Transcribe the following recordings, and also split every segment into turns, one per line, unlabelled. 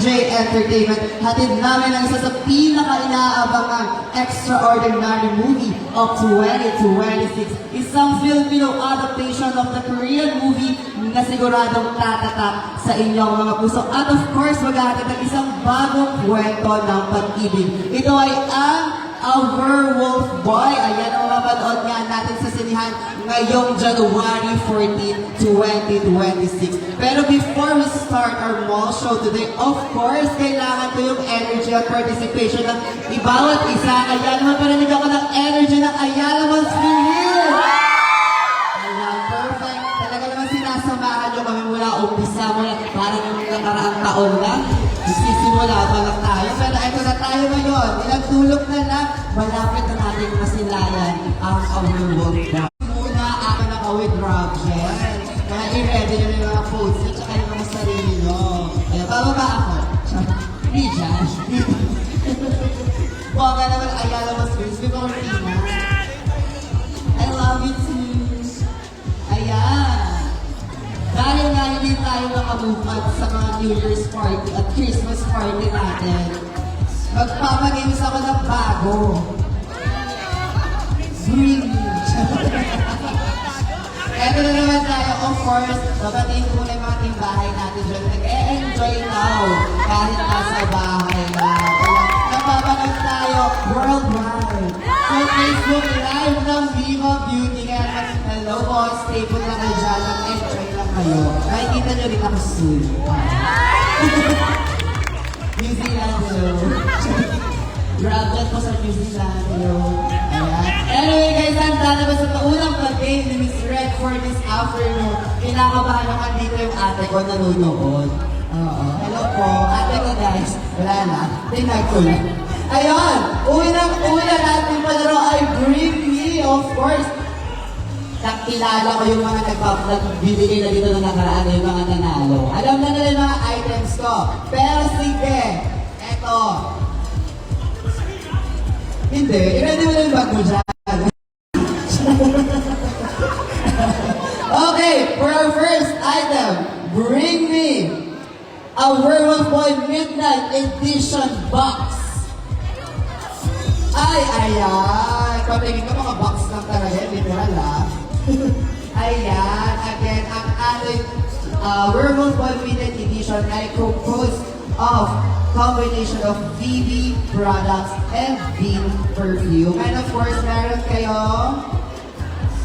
MJ Entertainment, hatid namin ang isa sa pinaka-inaabangang extraordinary movie of 2026. Isang Filipino adaptation of the Korean movie na siguradong tatatak sa inyong mga puso. At of course, maghahatid ng isang bagong kwento ng pag-ibig. Ito ay ang A Werewolf Boy. Ayan ang mapanood nga natin sa sinihan ngayong January 14, 2026. Pero before we start our mall show today, of course, kailangan ko yung energy at participation ng ibawat isa. Kaya naman parinig ako ng energy ng Ayala Malls Spirit! Ayan, perfect. Talaga naman sinasamahan nyo kami mula umpisa mula parang yung nakaraang taon lang. Sisimula pa lang tayo. Pero ito na tayo ngayon. Ilang tulog na lang, malapit na natin masilayan ang A Werewolf Boy. Muna ako naka-withdraw dyan. Kaya i-ready nyo na yung mga posts at saka yung mga sarili nyo. Kaya bababa ako. Hindi dyan. Bongga naman Ayala Malls Spirit. Before Tina. I love you too. Ayan. Dahil nga hindi tayo makamove on sa mga New Year's party at Christmas party natin, magpapagames ako ng bago. Bring me. Eto na naman tayo, of course, babatiin ko na yung mga timbahay natin dyan. Nag-e-enjoy now kahit nasa bahay na. Kaya napapanood tayo worldwide. So Facebook Live ng Viva Beauty. Kaya naman, hello po, stable lang kayo dyan. Mag-enjoy lang kayo. Makikita nyo rin ako soon. New Zealand, hello. Grab dyan po sa New Zealand, hello. Ayan. Anyway guys, handa na ba sa taunang pag-game ni Miss Red for this afternoon? Kinakabahan ako dito yung ate ko nanonood. Oo. Hello po. Ate ko guys. Wala na. Tinag ko na. Ayun! Unang-una natin palaro ay Bring Me, of course. Nakilala ko yung mga nagbibigay na dito na nakaraan yung mga nanalo. Alam na nila yung mga items ko. Pero sige, eto. Hindi, i-ready mo na yung bag mo dyan. Okay, for our first item, Bring Me A Werewolf Boy Midnight Edition Box. Ay, ayan. Patingin ko mga box lang talaga, literal ah. Ayan, again, ang ating Werewolf Boy Midnight Edition ay composed of combination of VB products and Bean perfume. And of course, meron kayong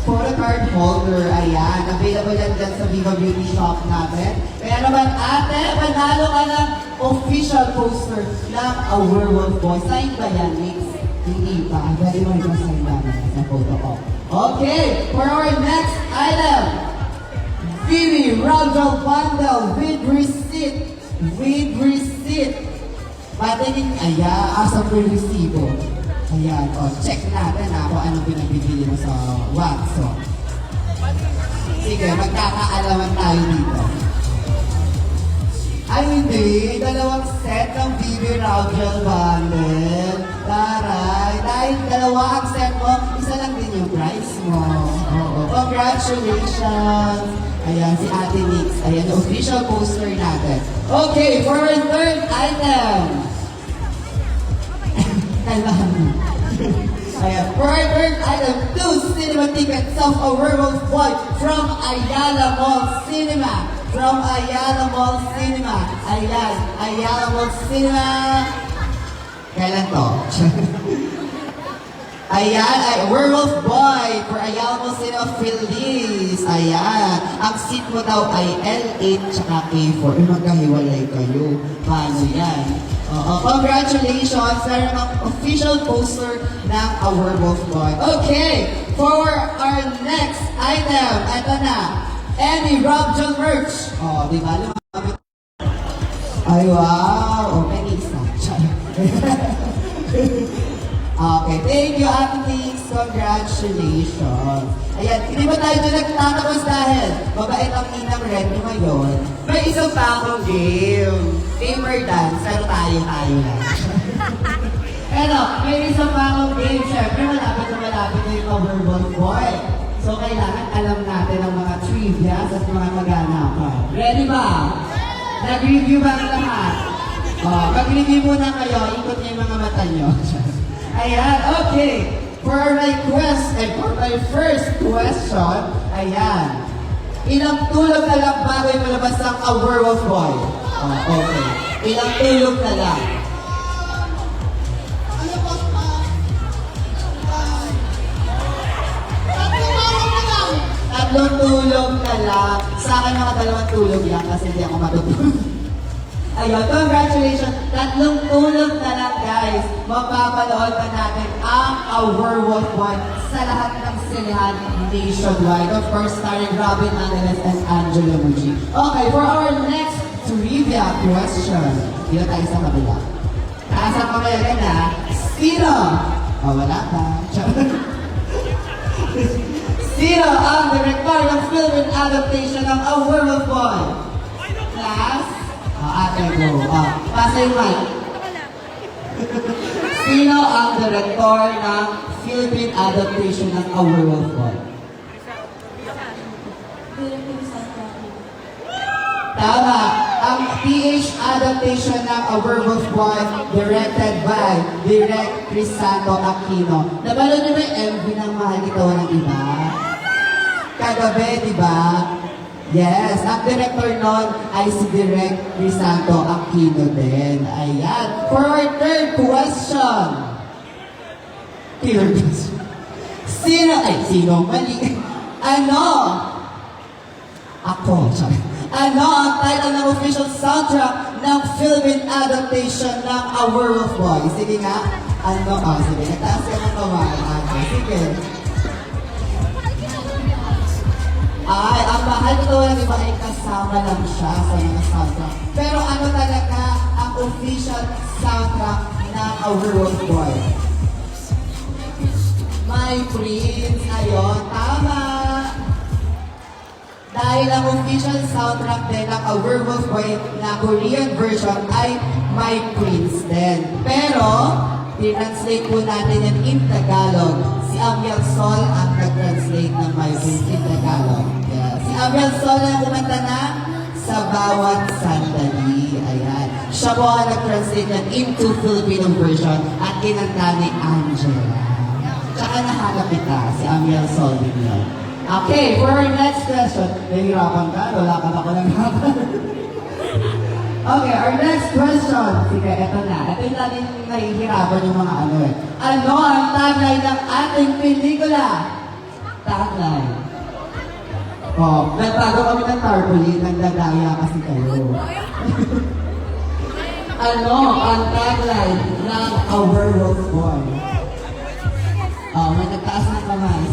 photo card holder. Ayan, available yan dyan sa Viva Beauty Shop natin. Kaya naman ate, manalo ka ng official poster ng A Werewolf Boy. Sign ba yan, Mix? Hindi pa. Very much sign namin sa photo ko. Okay, for our next item, VB Ragdoll Bundle with receipt. With receipt. Patingin, ayan, asa po yung resibo. Ayan, o, check natin kung anong pinabibili mo sa Watson. Sige, magkakaalaman tayo dito. Ay, hindi. Dalawang set ng BB Ragdoll Bundle. Taray. Dahil dalawa ang set mo, isa lang din yung price mo. Oo. Congratulations! Ayan, si Ate Nix. Ayan, yung official poster natin. Okay, for our third item. Ayan, for our third item, 2 cinema tickets of A Werewolf Boy from Ayala Mall Cinema. From Ayala Mall Cinema. Ayan, Ayala Mall Cinema. Kailan to? Ayan, ay Werewolf Boy for Ayala Mall Cinema Philippines. Ayan, ang seat mo daw ay L8 tsaka K4. Magkahiwalay kayo. Paano yan? Congratulations! Meron ang official poster ng A Werewolf Boy. Okay, for our next item, ito na. Any Rob John merch. Oh, di ba? Ay, wow! Oh, may isa. Okay, thank you, Ate Nix. Congratulations. Ayan, hindi ba tayo doon nagtatapos dahil mabait ang inang red mo ngayon? May isang pa akong game. Gamer dance, pero tayo lang. Pero, may isang pa akong game. Siyempre, malapit na yung A Werewolf Boy. So, kailangan alam natin ang mga trivia at mga maganapan. Ready ba? Nag-review ba ang lahat? Pinigay muna kayo, ikot niyo yung mga mata niyo. Ayan, okay. For my first question, ayan. Ilang tulog na lang bago yung malabas ng A Werewolf Boy? Oh, okay. Ilang tulog na lang? Tatlong tulog na lang. Sa akin mga 2 tulog lang kasi hindi ako matutulog. Ayun, congratulations! Tatlong tulog na lang, guys. Mapapanood na natin ang A Werewolf Boy sa lahat ng sinehan nationwide. Of course, starring Robin Angeles and Angelo Muji. Okay, for our next trivia question. Dito tayo sa kabila. Taas ang kamay agad na. Sino? Oh, wala ka. Sino ang director ng film and adaptation ng A Werewolf Boy? Class? Ate go. Pasa yung mic. Sino ang director ng Philippine adaptation ng A Werewolf Boy? Tama. Ang PH adaptation ng A Werewolf Boy directed by Direk Crisanto Aquino. Nabalo niyo ba yung MV ng Mahal Ikaw ng Iba? Kagabi, di ba? Yes, ang director nun ay si Direk Crisanto Aquino din. Ayan. For our third question. Third question. Sino? Mali. Ano? Ako. Sorry. Ano ang title ng official soundtrack ng Philippine adaptation ng A Werewolf Boy? Sige nga. Ano? Sige. Nagtaas ka ng kamay. Sige. Ay, ang Mahal Ikaw ng Iba ay kasama lang siya sa mga soundtrack. Pero ano talaga ang official soundtrack ng A Werewolf Boy? My Prince. Ayun, tama. Dahil ang official soundtrack din ng A Werewolf Boy na Korean version ay My Prince din. Pero, i-translate po natin yan in Tagalog. Si Amiel Sol ang nag-translate ng My Prince in Tagalog. Yeah. Si Amiel Sol ang kumanta na Sa Bawat Sandali. Ayan. Siya po ang nag-translate yan into Filipino version at kinanta ni Angela. Tsaka nahanap kita, si Amiel Sol din yun. Okay, for our next question. Nahihirapan ka? Wala ka ba ko ng hapon? Okay, our next question. Sige, eto na. Ito yung lagi nahihirapan yung mga ano eh. Ano ang tagline ng ating pelikula? Tagline. Oh, nagtago kami ng tarpaulin. Nagdadaya kasi kayo. Ano ang tagline ng A Werewolf Boy? Oh, may nagtaas ng kamay.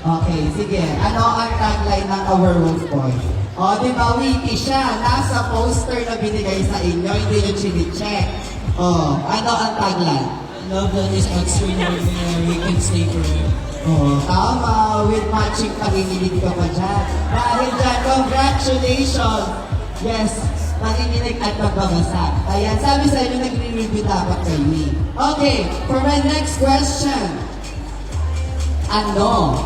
Okay, sige. Ano ang tagline ng A Werewolf Boy? O, di ba, witty siya. Nasa poster na binigay sa inyo, hindi yung chine-check. O, ano ang tagline?
Love that is extraordinary, we can stay forever.
O, tama. With matching panginginig ka pa dyan. Dahil dyan, congratulations! Yes, panginginig at pagbabasa. Ayan, sabi sa inyo, nagre-review dapat kayo. Okay, for my next question. Ano?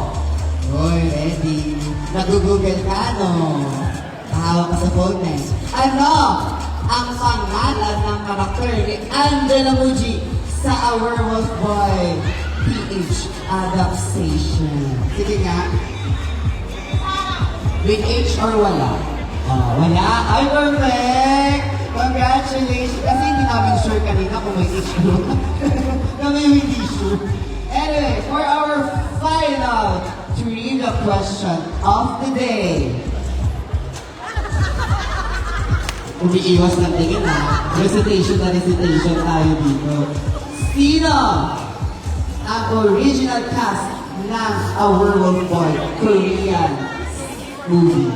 Hoy, ready. Nag-google ka, no? Mahawak ka sa phone, eh. Ano ang pangalan ng karakter ni Angela Muji sa A Werewolf Boy PH adaptation? Sige nga. With H or wala? Oh, wala. Ay, perfect! Congratulations! Kasi hindi namin sure kanina kung may H or wala. Kami hindi sure. Anyway, for our final trivia question of the day. Umiiwas ng tingin ha. Recitation tayo dito. Sino ang original cast ng A Werewolf Boy Korean movie?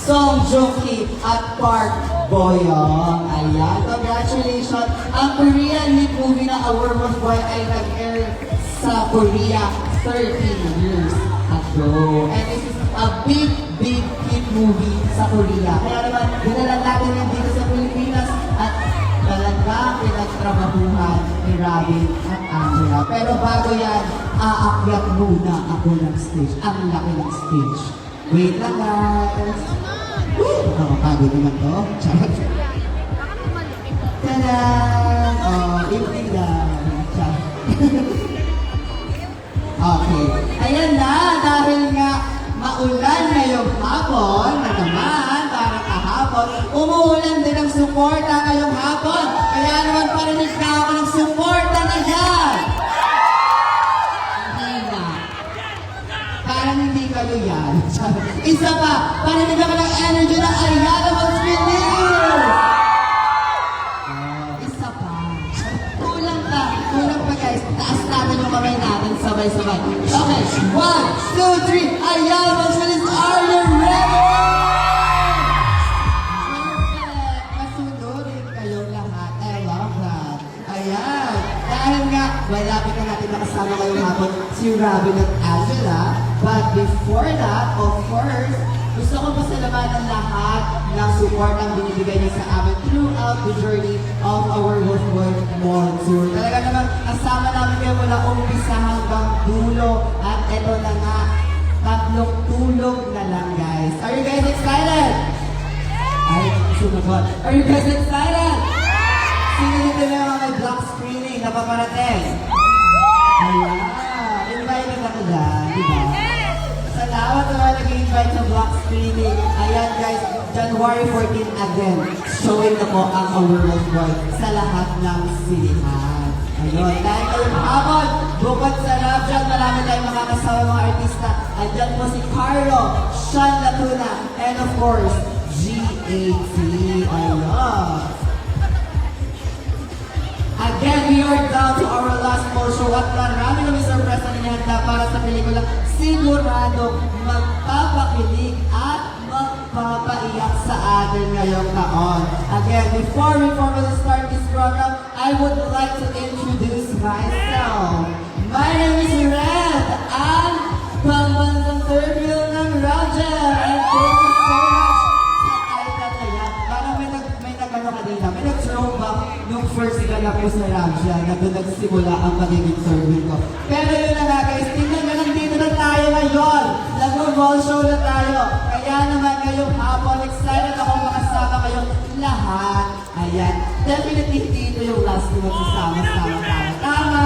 Song Joong-ki at Park Bo-young. Ayan, congratulations. Ang Korean hit movie na A Werewolf Boy ay nag-air sa Korea 13 years ago. And this is a big hit movie sa Korea. Kaya naman, dinalan natin yan dito sa Pilipinas at talaga pinagtrabahuhan ni Robin at Angela. Pero bago yan, aakyat muna ako ng stage. Ang laki ng stage. Wait lang guys. Nakakapagod naman to. Charot. evening lang. Okay. Ayan na, dahil nga maulan ngayong hapon, na naman, parang kahapon, umuulan din ang suporta ngayong hapon. Kaya naman parinig na ako ng suporta na yan. Hindi na. Parang hindi kayo yan. Isa pa, parinig ako ng energy ng Ayala Mons Feliz. Isa pa. Kulang pa. Kulang pa guys. Taas natin yung kamay natin. Sabay-sabay. Okay. 1, 2, 3. Ayala Mons Feliz, are you ready? Perfect. Masunurin kayong lahat. I love that. Ayan. Dahil nga, malapit na natin nakasama ngayong hapon si Robin at Angela. But before that, of course, gusto ko pasalamatan lahat ng support ang binibigay niyo sa amin throughout the journey of our Wolfboy Mall Tour. Talaga naman, kasama namin kayo mula umpisa hanggang dulo. At eto na nga, tatlong tulog na lang, guys. Are you guys excited? Ay, sumagot. Are you guys excited? Sino dito na yung mga block screening na paparating? Ayan. Invited ako dyan, di ba? Salamat naman nag-invite sa block screening. Ayan guys, January 14 again, showing na po ang Overworld Boy sa lahat ng sinihan. Ayun, dahil kayong hapon, bukod sa rap dyan, marami tayong mga kasama mga artista. Andyan po si Carlo, Sean Lacuna, and of course, GAT. Ayun. Again, we are down to our last mall show at marami kami surprise na inihanda para sa pelikula sigurado magpapakilig at magpapaiyak sa atin ngayong taon. Again, before we formally start this program, I would like to introduce myself. My name is Red, ang pambansang third wheel ng Roger. And thank you so much sa Aida Tayat. Parang may nag-ano kanina, may nag-throwback nung first ganap ko sa Ramsha na doon nagsimula ang magiging third wheel ko. Pero yun na nga guys, tingnan na nandito na tayo ngayon. Nag-mall show na tayo. Kaya naman ngayong hapon, excited ako makasama kayong lahat. Ayan, definitely dito yung last na magsasama-sama tayo. Tama!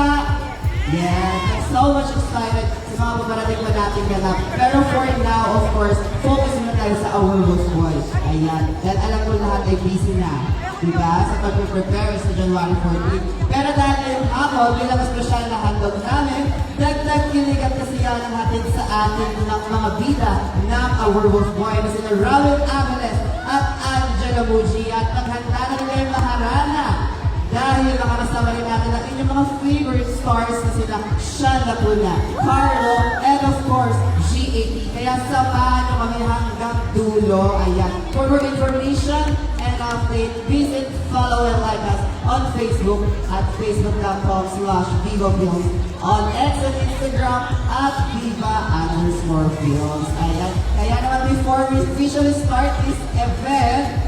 Yes, I'm so much excited sa mga paparating pa natin ganap. Pero for now, of course, focus muna tayo sa our Wolfboy. Ayan, dahil alam ko lahat ay busy na. Diba? Sa pag-prepare sa January 14. Pero dahil ngayong hapon, bilang special na handog namin, dagdag kilig at kasiyahan hatid sa atin ng mga bida ng our Wolfboy na sina Raul Aviles at Angela Muji. At naghanda na rin kayong maharana. Dahil makakasama rin natin ang inyong mga favorite stars na sila Sean Lacuna, Carlo, and of course, GAT. Kaya samahan nyo kami hanggang dulo. Ayan. For more information and update, visit, follow, and like us on Facebook at facebook.com/VivaFilms, on X and Instagram at Viva_Films. Ayan. Kaya naman before we officially start this event,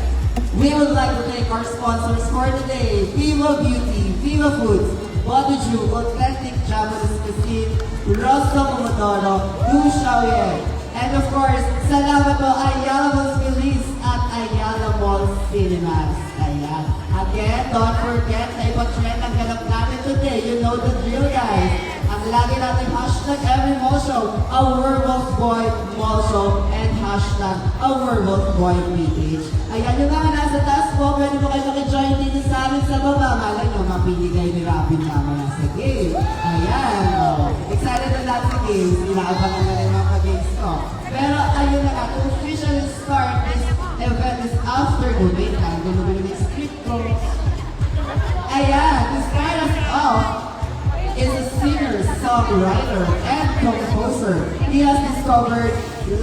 we would like to thank our sponsors for today: Viva Beauty, Viva Foods, Body Ju, Authentic Japanese Cuisine, Rosso Momodoro, Du Xiaoye, and of course, salamat po Ayala Mons Feliz at Ayala Mall Cinemas. Ayan. Again, don't forget na ipa-trend ang ganap natin today. You know the drill, guys. Ang lagi natin hashtag every mall show, our Wolfboy Mall Show, and hashtag our Wolfboy PH. Ayan yung mga nasa taas po, pwede mo kayo makijoin dito sa amin sa baba. Malay nyo, mapinigay ni Robin mamaya sa game. Ayan, oh. Excited na lahat sa games. Inaabangan na rin mga games ko. Pero ayun na nga, to officially start this event this afternoon. Wait lang, gano'n yung script ko. Ayan, to start us off, is a singer, songwriter, and composer. He has discovered in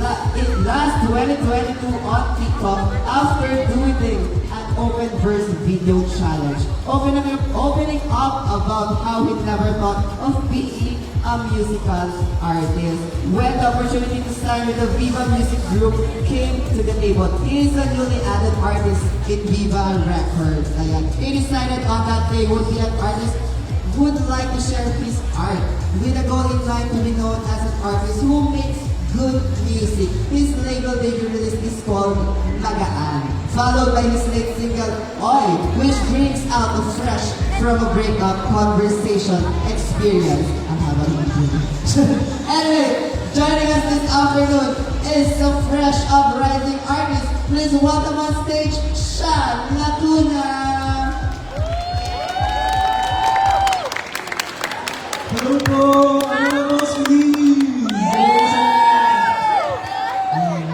last 2022 on TikTok after doing an open verse video challenge, opening up about how he never thought of being a musical artist. When the opportunity to sign with the Viva Music Group came to the table, he is a newly added artist in Viva Records. He decided on that day would be an artist would like to share his art with a goal in mind to be known as an artist who makes good music. His label debut release is called Magaan. followed by his late single, Oi, which brings out the fresh from a breakup conversation experience. Ang haba ng Anyway, joining us this afternoon is some fresh uprising artist. Please welcome on stage, Sean Lacuna.
Hello po! Hello po, Sweetie!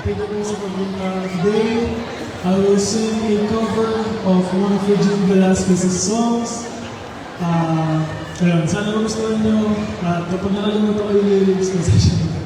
Thank you for pagpunta today. I will sing a cover of one of Regine Velasquez's songs. Ayun, sana magustuhan nyo. At kapag nakalimutan ko yung lyrics, pasensya na.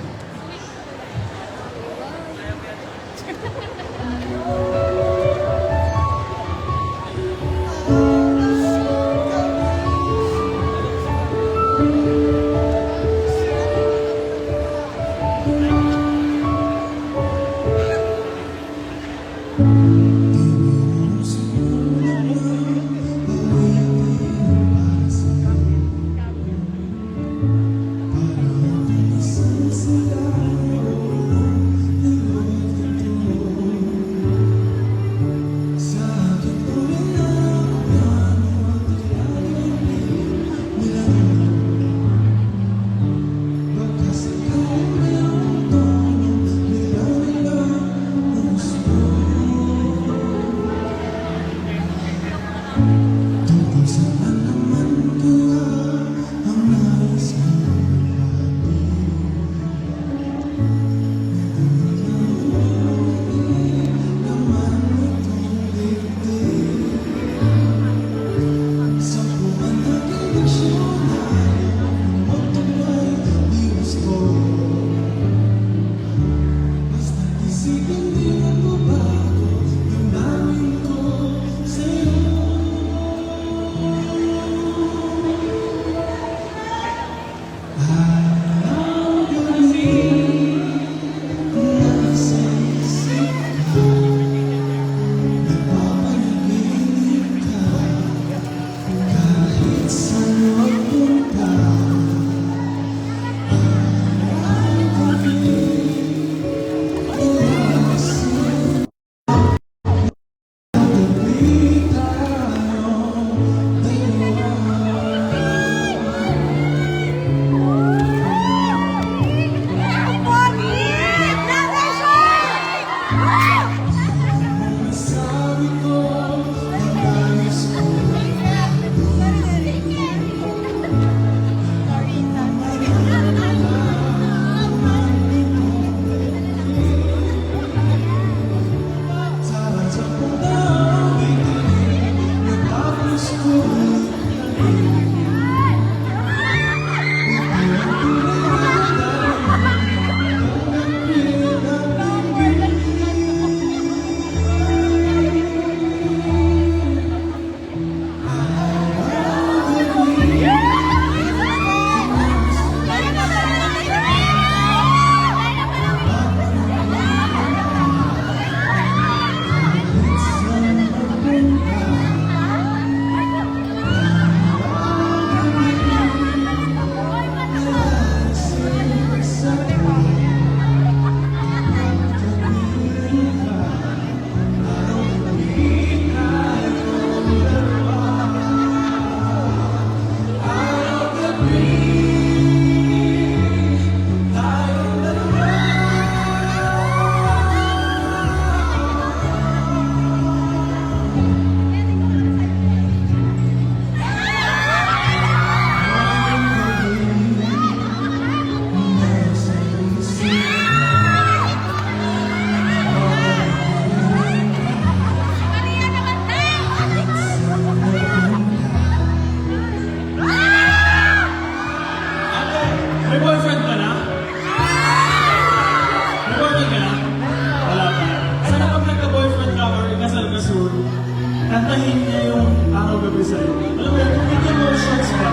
kantahin niya yung araw-gabi sa'yo. Alam mo yan, with emotions ba?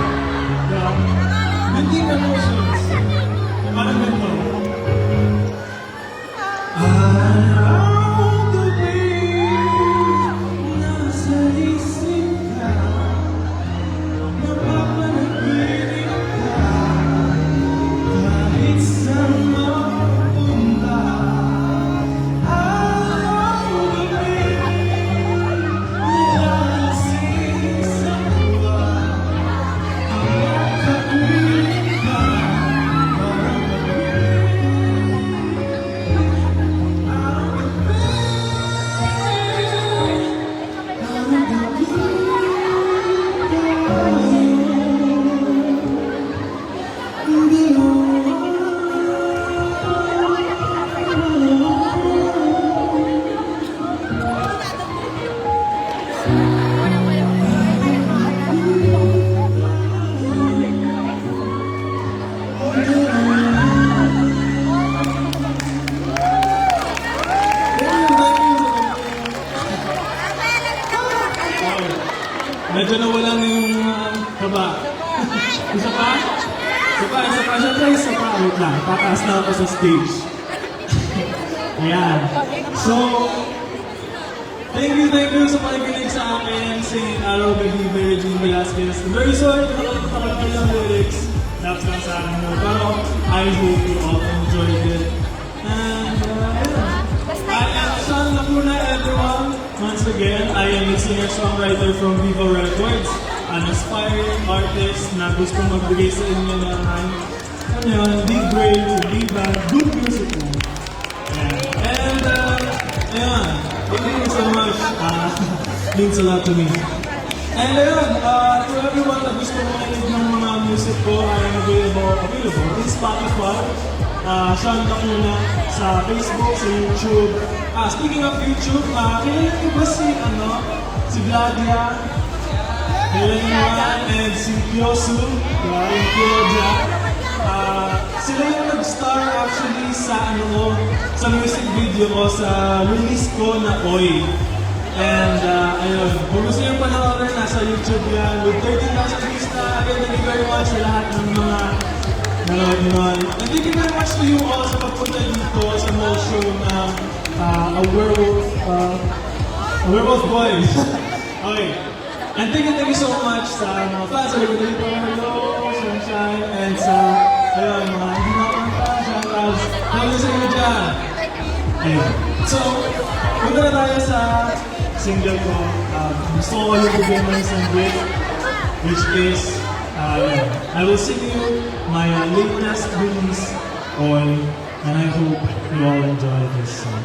Yeah. With deep emotions. Parang ganito. Araw-gabi, nasa isip ka, napapanaginip ka, kahit saan mapunta. Araw-gabi, medyo nawala na yung kaba. Isa pa? Siyempre, isa pa. Wait lang, tataas na ako sa stage. Ayan. So, thank you sa pakikinig sa akin. Singing Araw Gabi by Regine Velasquez. I'm very sorry kung nakalimutan ko lang yung lyrics. Dapat lang sa akin mo. Pero I hope you all enjoyed it. And, I am Sean Lacuna, everyone. Once again, I am a singer-songwriter from Viva Records. An aspiring artist na gusto magbigay sa inyo ng big grades, big band, good music mo. And, ayun, thank you so much. Means a lot to me. And ayun, to everyone na gusto makinig ng mga music ko, I am available in Spotify, Sean Lacuna, sa Facebook, sa YouTube. Speaking of YouTube, kilala niyo ba si Gladia, Helena, and si Kyosu, yung Kyoja. Sila yung nag-star actually sa sa music video ko, sa release ko na Oy. And ayun, kung gusto nyo panoorin, nasa YouTube yan. With 13,000 views na, again, thank you very much sa lahat ng mga nanood nun. And thank you very much to you all sa pagpunta dito sa mall show na A Werewolf Boys. Okay. And thank you so much sa mga fans sa Ligo dito, hello, Sunshine, and sa, ayun, mga hindi nakakanta, shoutouts. Thank you sa inyo dyan. Ayun. So, punta na tayo sa single ko. Gusto ko ulit bigyan ng isang bit, which is, I will sing you my latest release, Oy, and I hope you all enjoy this song.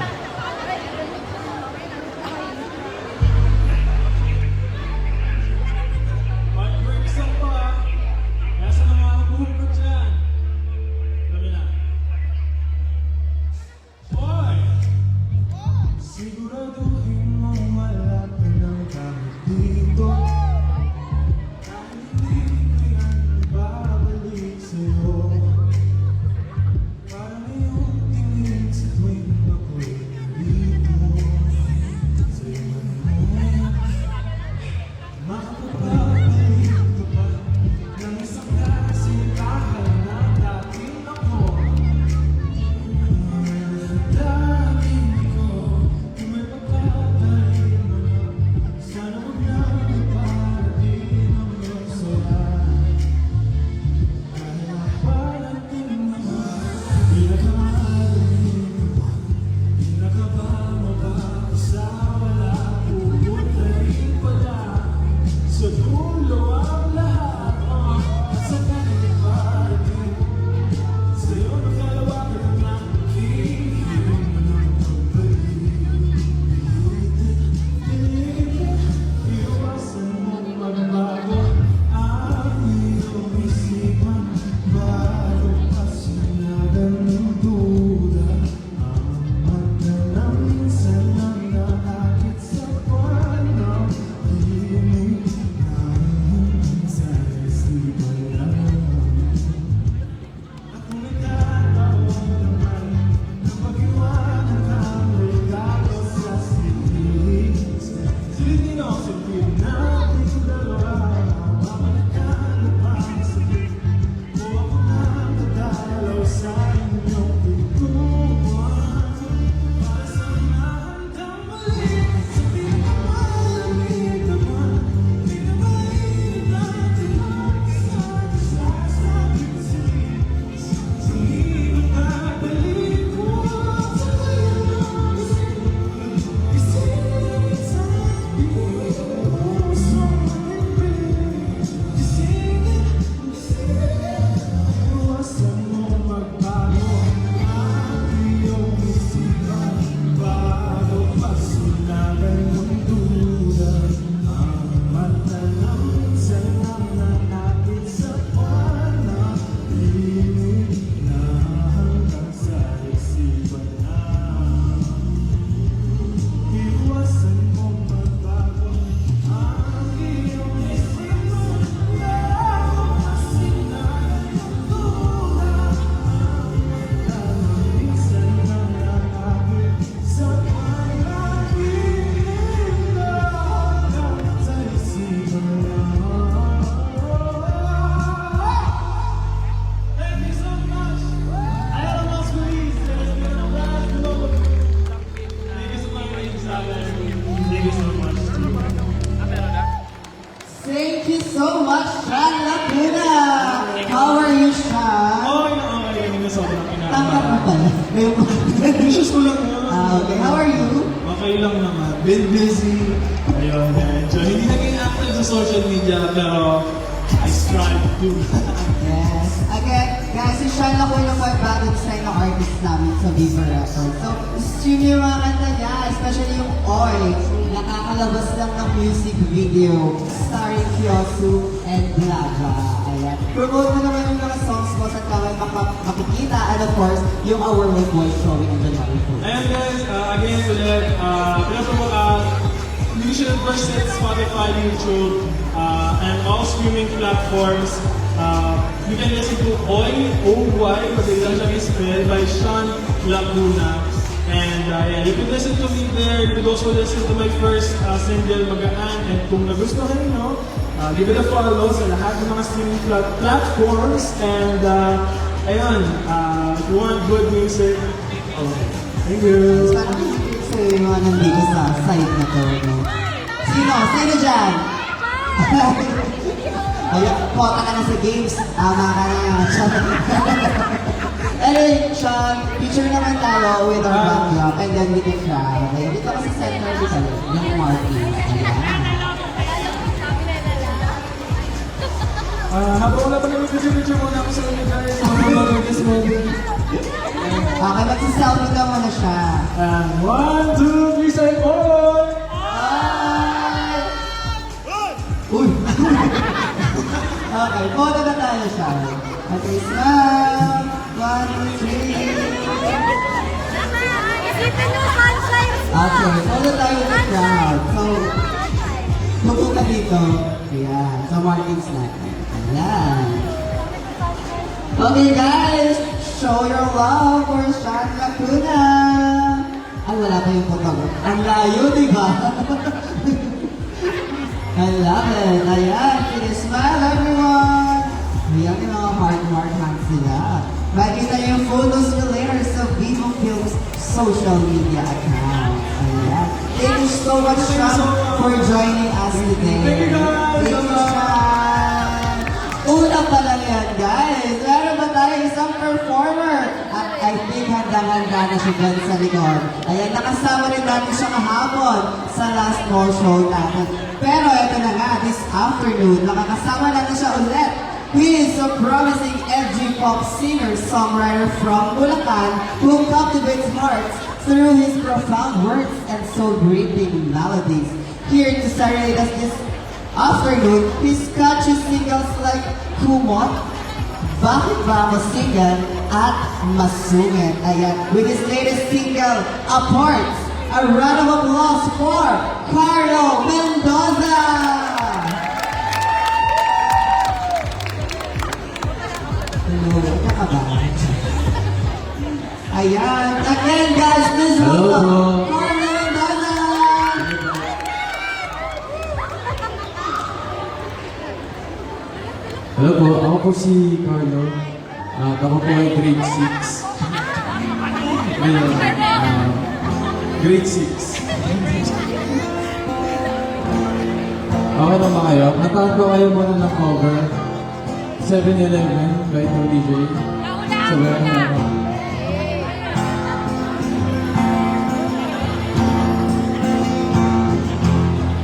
so much, Sean Lacuna! How are you, Sean?
Okay na, okay. Hindi na sobrang
Tama mo
kinakabahan.
pala. Ngayon
Wishes ko lang yun.
okay. How are you?
Okay lang naman. Been busy. Ayun, medyo. Hindi naging active sa social media, pero I strive to.
Yes. Again, guys, si Sean Lacuna po ay bagong sign na artist namin sa Viva Records. So, stream niyo yung mga kanta niya, especially yung Oy. Nakakalabas lang ng music video starring Kyosu and Blaga. Ayan. Promote mo naman yung mga songs mo sa kaway makikita. And of course, yung Our World Boy showing on January 4th.
Ayan guys, again ulit, you should visit Spotify, YouTube, and all streaming platforms. You can listen to Oy, O-Y, madali lang siya i-spell, by Sean Lacuna. And yeah, you can listen to me there. You can also listen to my first single, Magaan. And kung nagustuhan nyo, give it a follow sa lahat ng mga streaming platforms. And ayun, if you want good music, okay. Thank you.
Parang sa yung mga nandito sa side na to. No? Sino? Sino dyan? Ayan, kota ka na sa games. Tama ka na. Anyway, Sean, picture naman tayo with our backdrop and then with the crowd. Okay, dito ka sa center dito. Yung Martin.
Habang wala pa namin video muna ako sa inyo guys. Mga this moment.
Okay, magsiselfie ka muna siya.
And 1, 2, 3, say Oy!
Hi! Uy! Okay, photo na tayo siya. Okay, smile. 1, 2, 3. Okay, photo tayo with the crowd. So, tupo ka dito. Ayan, sa Martin's natin. Ayan. Okay guys, show your love for Sean Lacuna. Ay, wala pa yung photo. Ang layo, di ba? I love it. Ayan, can you smile everyone? Ayan yung mga heart mark hands nila. Makikita niyo yung photos nyo later sa Vivo Films social media account. Ayan. Thank you so much, Sean, for joining us today.
Thank you guys.
Thank you, Sean. Una pa lang yan, guys. Meron ba tayo isang performer? At I think handang-handa na siya dyan sa likod. Ayan, nakasama rin natin siya kahapon sa last mall show natin. Pero ito na nga, this afternoon, nakakasama natin siya ulit. He is a promising FG pop singer-songwriter from Bulacan who captivates hearts through his profound words and soul-gripping melodies. Here to serenade us this afternoon, his catchy singles like Kumot, Bakit Ba Masingan, at Masungit. Ayan, with his latest single, Apart. A round of applause for Carlo Mendoza! Hello, nakabahan. Ayan, again guys, please welcome Carlo Mendoza!
Hello po, ako po si Carlo. At ako po ay grade 6. Ayun, grade 6. Okay na ba kayo? Nataan ko kayo muna ng cover. 7-Eleven by 2DJ. Sabayan mo ako.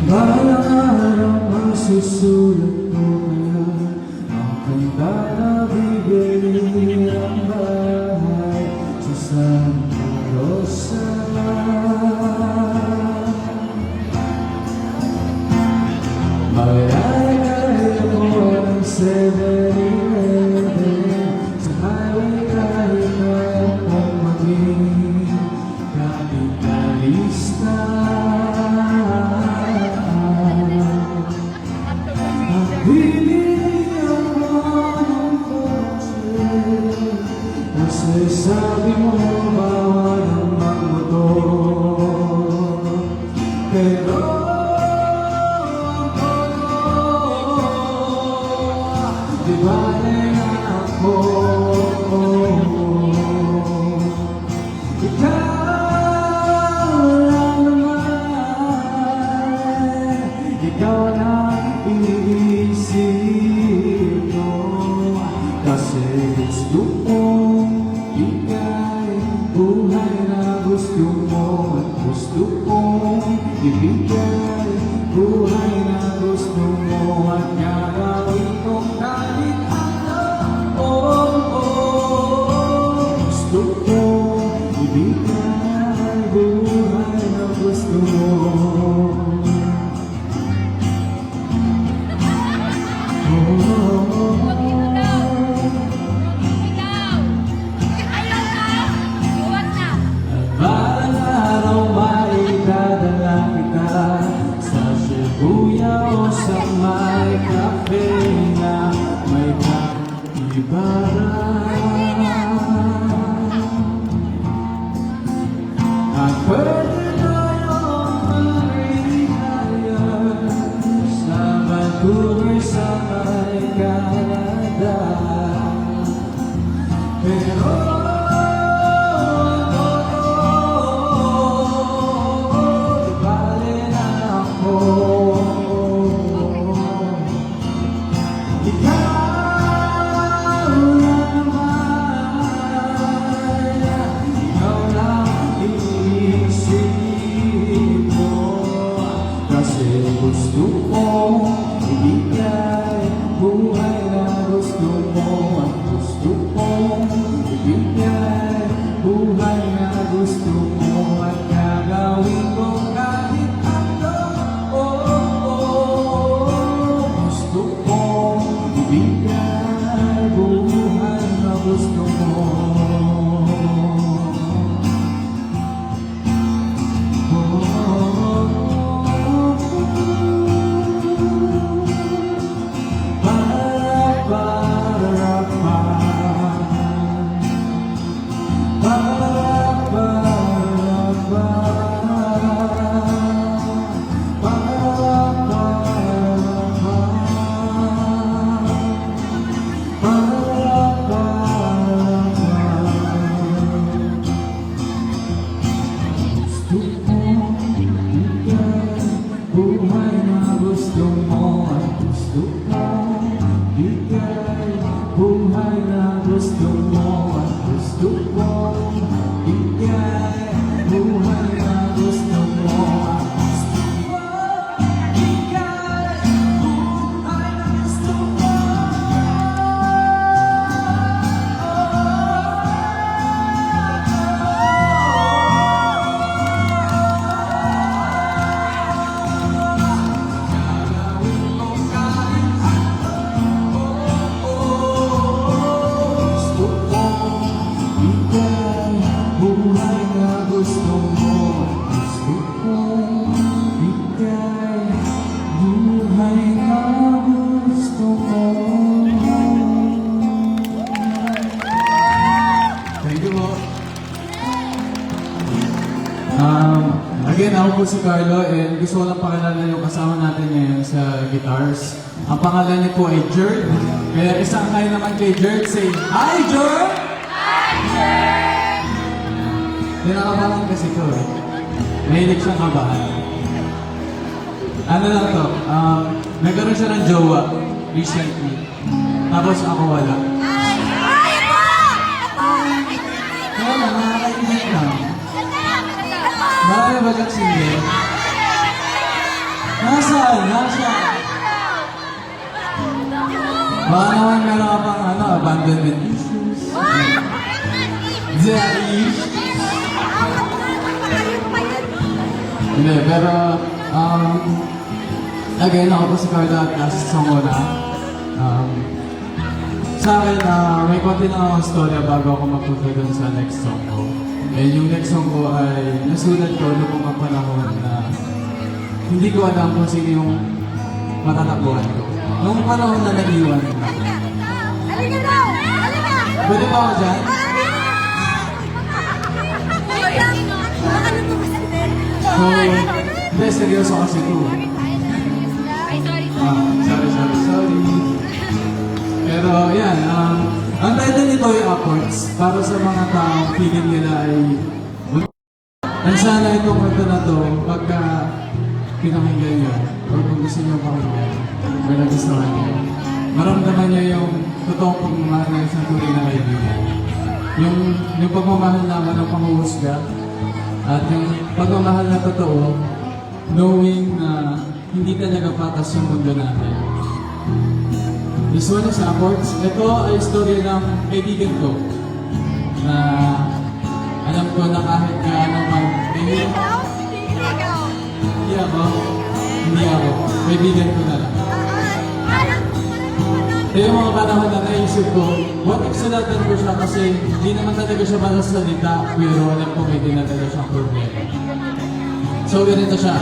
Balang araw masusulat ko kaya ang kanta na bibili ang bahay sa Santa Rosa. Maglalagay ako ng 7-Eleven sa highway kahit na akong maging kapitalista. Bibili ako ng kotse kasi sabi mo bawal ang magmotor. Pero ang totoo, di ba na ako? Ikaw lang naman, ikaw lang iniisip kuya o sa may cafe na may kaibaran. At pwede tayong mag-retire sa Vancouver sa may Canada. Pero bale na ako. Ikaw lang iisip ko. Kasi gusto ko ibigay buhay na gusto mo. At gusto ko ibigay buhay na gusto mo. At gagawin ko kahit ano. Gusto ko ibigay buhay na gusto mo. Buhay na gusto mo at gusto ko bigay. Buhay na gusto mo at gusto ko bigay. Buhay na gusto mo at gusto ko bigay. Buhay na gusto mo. Buhay na gusto mo, gusto ko bigay. Buhay na gusto mo. Thank you po. Again, ako po si Carlo and gusto ko lang pakilala yung kasama natin ngayon sa guitars. Ang pangalan niya po ay Jerd. Kaya isang kayo naman kay Jerd. Say, hi Jerd! Pinakabahan kasi ko eh. Mahilig siyang kabahan. Ano lang to, nagkaroon siya ng jowa recently. Tapos ako wala. Kaya lang, nakakainis lang. Marami ba siyang single? Nasaan? Nasaan? Baka naman meron ka pang abandonment issues. Hindi, pero again, ako po si Carla at nasa song ko na. Sa akin, may konti lang akong storya bago ako mapunta dun sa next song ko. And yung next song ko ay nasulat ko noong mga panahon na hindi ko alam kung sino yung matatakbuhan ko. Noong panahon na nag-iwan ko.
Halika daw! Halika!
Pwede ba ako dyan? So, hindi, seryoso kasi ito.
Ay, sorry.
Sorry. Pero, yan, ang title nito ay Upwards. Para sa mga taong feeling nila ay and sana itong kanta na to, pagka pinakinggan nyo, o kung gusto nyo pakinggan, or nagustuhan nyo, maramdaman nyo yung totoong pagmamahal ng isang tunay na kaibigan. Yung pagmamahal naman ng panghuhusga, at yung pagmamahal na totoo, knowing na hindi talaga patas yung mundo natin. This one is Upwards. Ito ay story ng kaibigan ko na alam ko na kahit gaano man hindi ako. Kaibigan ko na lang. Kaya yung mga panahon na naisip ko, what if sinatan ko siya kasi hindi naman talaga siya masasalita, pero alam ko may dinadala siyang problema. So, ganito siya.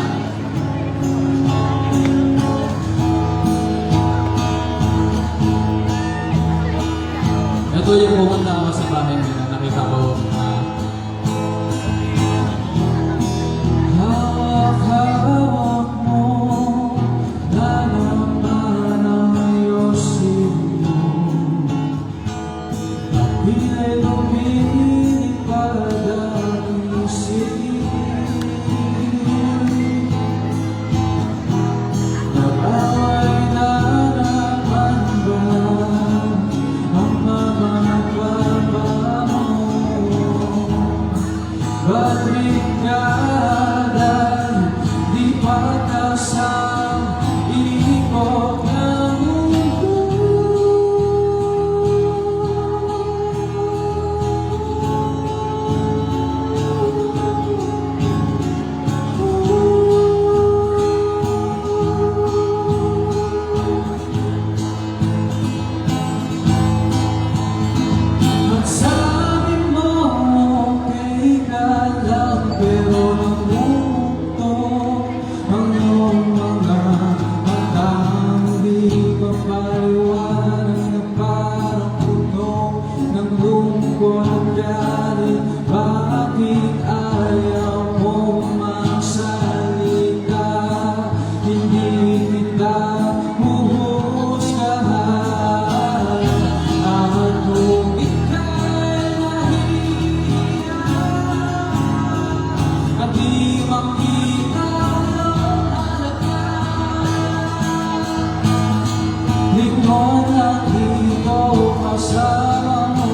kasama mo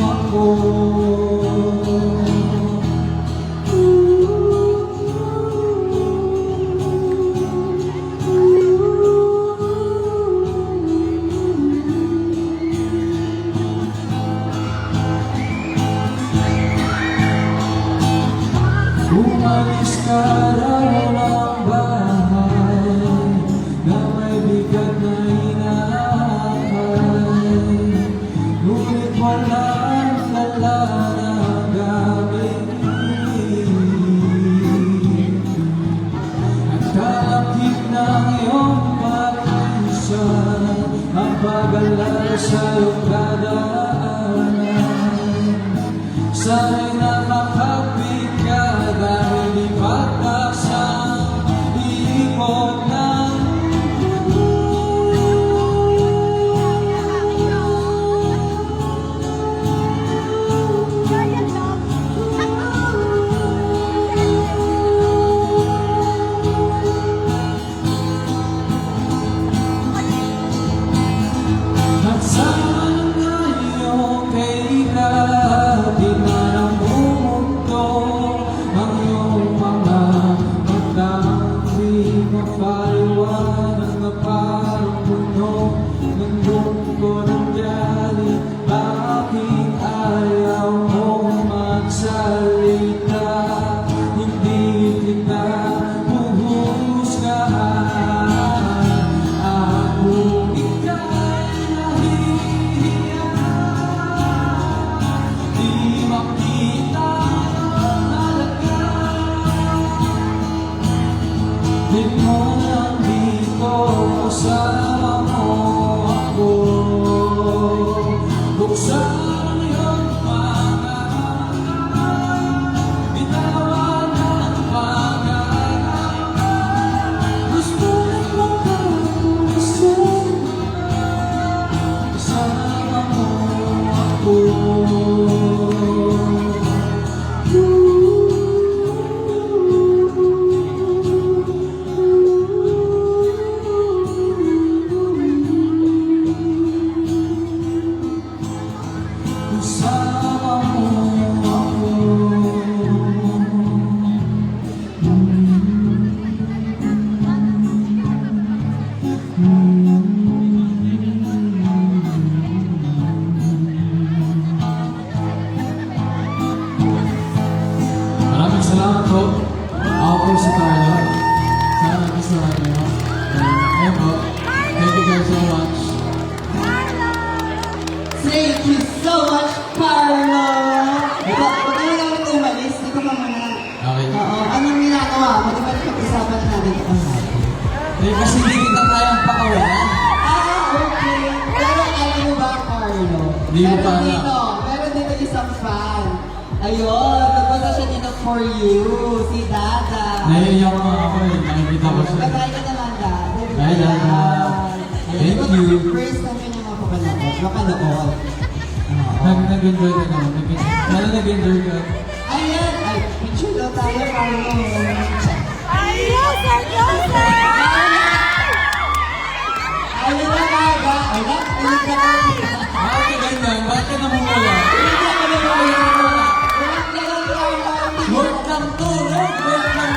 ako. Umalis ka raw ng bahay na may bigat na inaakay, ngunit walang dala na gamit. At kalakip ng iyong pag-isa ang pag-alala sa iyong dadaanan. Sana'y nakakapit ka dahil di pagpaksang ikot ng at sana ngayon kay di na namumundo ang iyong mga matang di mapaliwanag na parang puno ng bungko ng biyali. Bakit ayaw mong magsalita? Hindi kita huhusgahan. Ako ika'y nahihiya, di makita ang halaga. Di mo lang dito kasama mo ako. Buksan ang iyong mga bitawan ang pag-aalala. Gusto rin magkapulisin, kasama mo ako. Kasama mo ako. Maraming salamat po. Ako po si Carlo. Sana nagustuhan niyo. Ayun po. Thank you guys so much.
Thank you so much, Carlo! Huwag mo naman umalis. Dito ka muna.
Okay.
Oo. Anong ginagawa mo? Di ba pag-isapan natin ito?
Eh, kasi hindi kita kayang pakawalan.
Okay. Pero alam mo ba, Carlo?
Di mo pa
Meron
alam.
dito. Meron dito isang fan. Ayun. Nagpunta siya dito for you. Si Dada.
Naiiyak ko ako eh. Nakikita ko siya.
Bye-bye ka naman, Dada.
Bye, Dada. Thank you.
First time yun yung mapapanood. Makanood.
Nag-enjoy ka naman. Sana nag-enjoy ka.
Ayan. Ay, picture daw tayo, Carlo.
Seryoso!
Ayun na, Dada. Ayun, ayun ka na.
Bakit ganyan? Bakit ka namumula? Huwag kang tulog! Huwag kang...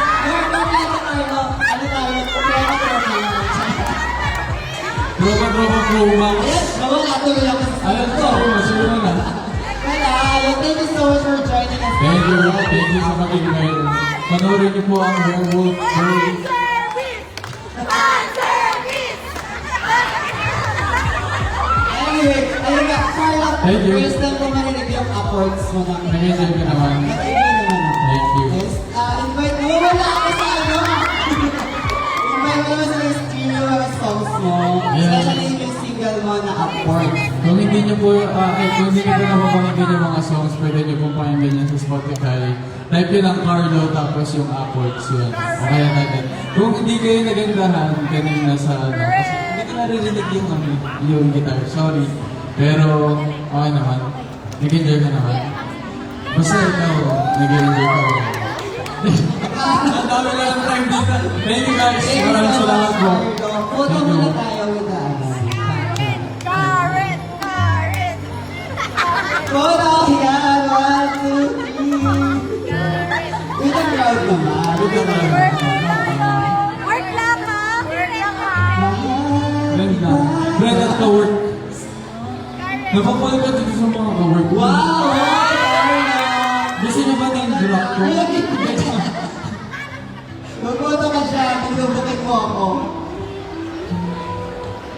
Tropa. Ayun, sorry na.
Thank you so much for joining us.
Thank you sa pakinggan. Panoorin niyo po ang Werewolf Bird.
Anyway, ayun nga, Carla,
Thank you.
first time ko marinig yung upwards mo na.
Nag-enjoy ka naman.
Nag-enjoy naman ako.
Thank you.
Yes, invite mo. Wala ako sa ano. Invite mo sa studio mga songs mo.
Yeah.
Especially yung single mo na upwards.
Kung hindi niyo po, kung hindi niyo po napapakinggan yung mga songs, pwede niyo pong pakinggan yan sa Spotify. Type yun ang Carlo, tapos yung upwards yun. O kaya natin. Kung hindi kayo nagandahan kanina sa ano, kasi hindi ko naririnig yung guitar, sorry. Pero, okay naman. Nag-enjoy ka naman. Basta ikaw, nag-enjoy ka naman. Ang dami lang ang time dito. Thank you guys. Maraming salamat po.
Photo muna tayo with the ano.
Karen!
Friend at ka-work. Napapal ka dito sa mga ka-work.
Wow! Carla!
Gusto niyo ba name drop ko?
Magboto ka siya, binubukit mo ako.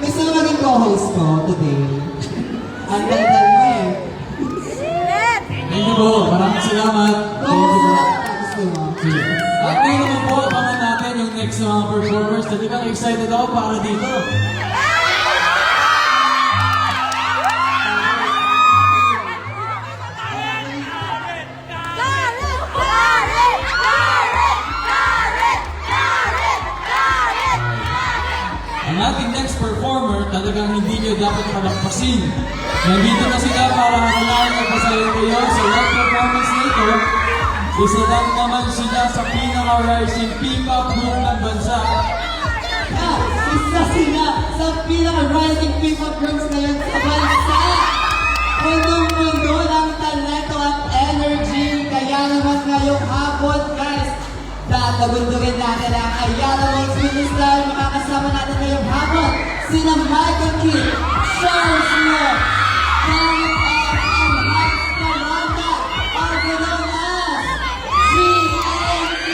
Gusto mo maging co-host ko today? Ang ganda mo eh.
Thank you po. Maraming salamat. Thank you po.
Gusto mo?
Sige. At ngayon naman po, abangan natin yung next na mga performers. Talagang excited ako para dito. Ang ating next performer, talagang hindi nyo dapat palakpasin. Nandito na sila para hakalaan at pasayin kayo sa live performance nito. Isa lang naman sila sa pinaka-rising pick-up group ng bansa.
Isa sila sa pinaka-rising people groups ngayon sa bansa. Mundong-mundo ng talento at energy. Kaya naman ngayong hapon, guys, tatagundugin natin ang Ayala World Fitness Style. Makakasama natin ngayong hapon sina Michael Kidd, Charles Lo, Daniel F. and Max Caranda, also known as GNT.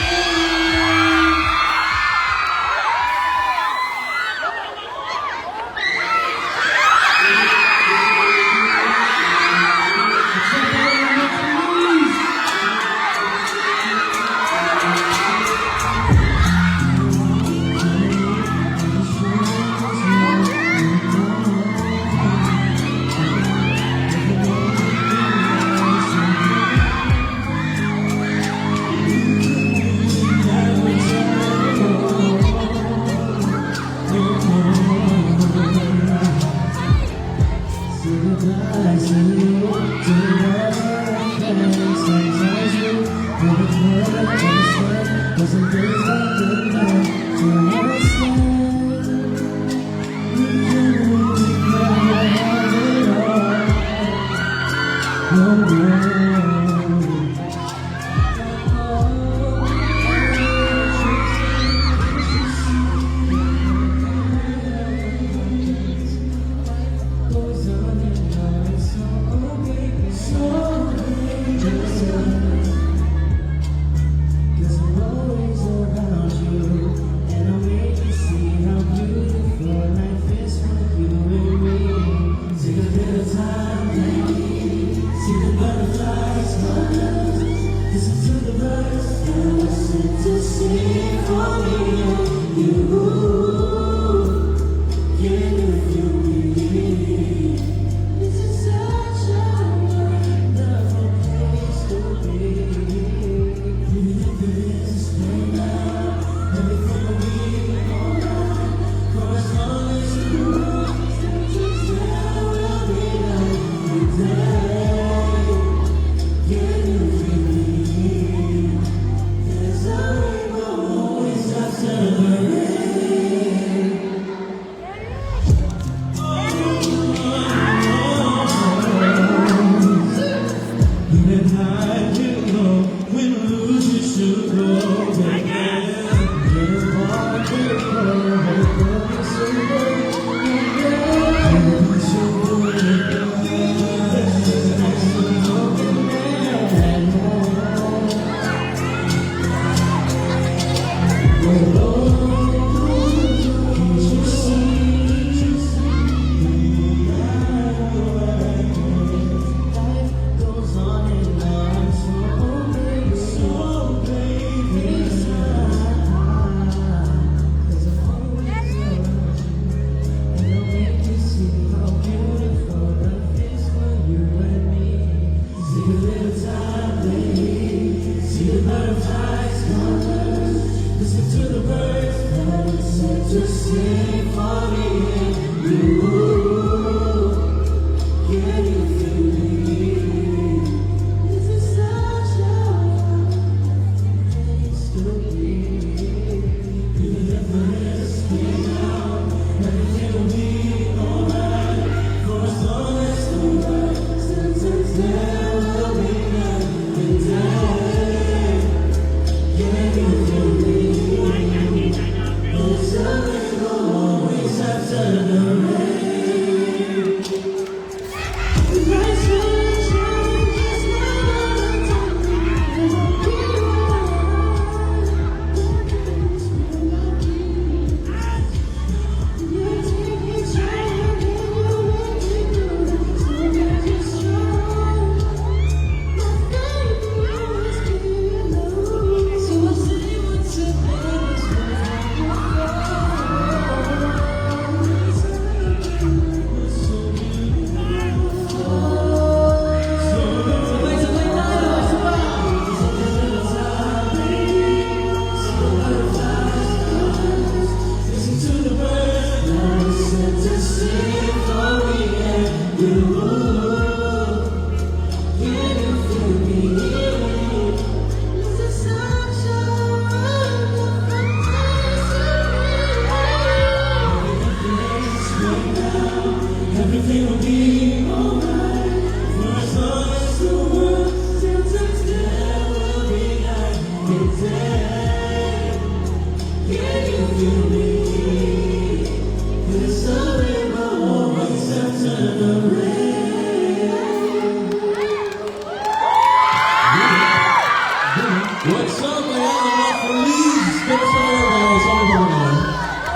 What's up, kaya naman please? Pero sa mga guys, ano ba naman?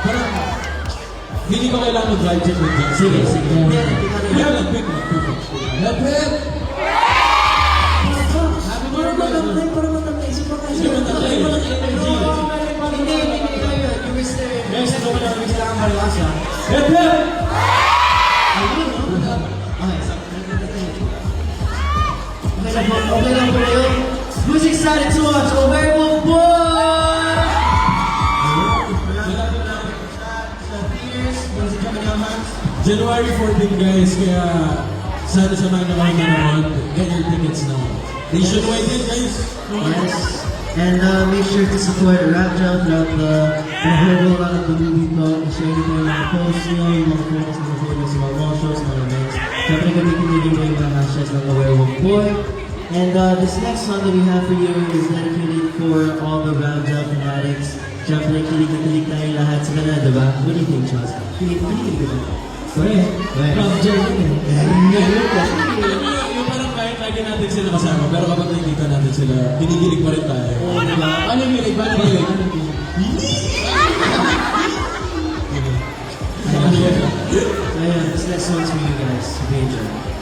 Parang, hindi ko kailangan mag-drive check with Jack. Sige. Kaya lang, quick lang. Hep, hep! Happy birthday! Sige, matangay. Guys, ano ba namin sila kang malasa? Hep, hep!
Okay lang po yun. Music started to watch Overwhelm Boy!
January 14 guys, kaya sana samahan na kayo manood. Get your tickets now. Nationwide din guys.
Yes. And make sure to support Rap Jam throughout the whole run of the movie to. I-share nyo po yung mga posts nyo, yung mga photos, mga photos, yung mga wall shows, mga events. Siyempre gamitin nyo din po yung mga hashtags ng Werewolf Boy. And this next song that we have for you is dedicated for all the Rap Jam fanatics. Siyempre kilig na kilig tayo lahat sa kanila, diba? What do you think, Charles? Kilig ba? Rap Jam yun eh.
Yung parang kahit lagi natin sila kasama, pero kapag nakikita natin sila, kinikilig pa rin tayo. Ano yung kilig? Paano kilig?
Ayan, this next one's for you guys. Enjoy.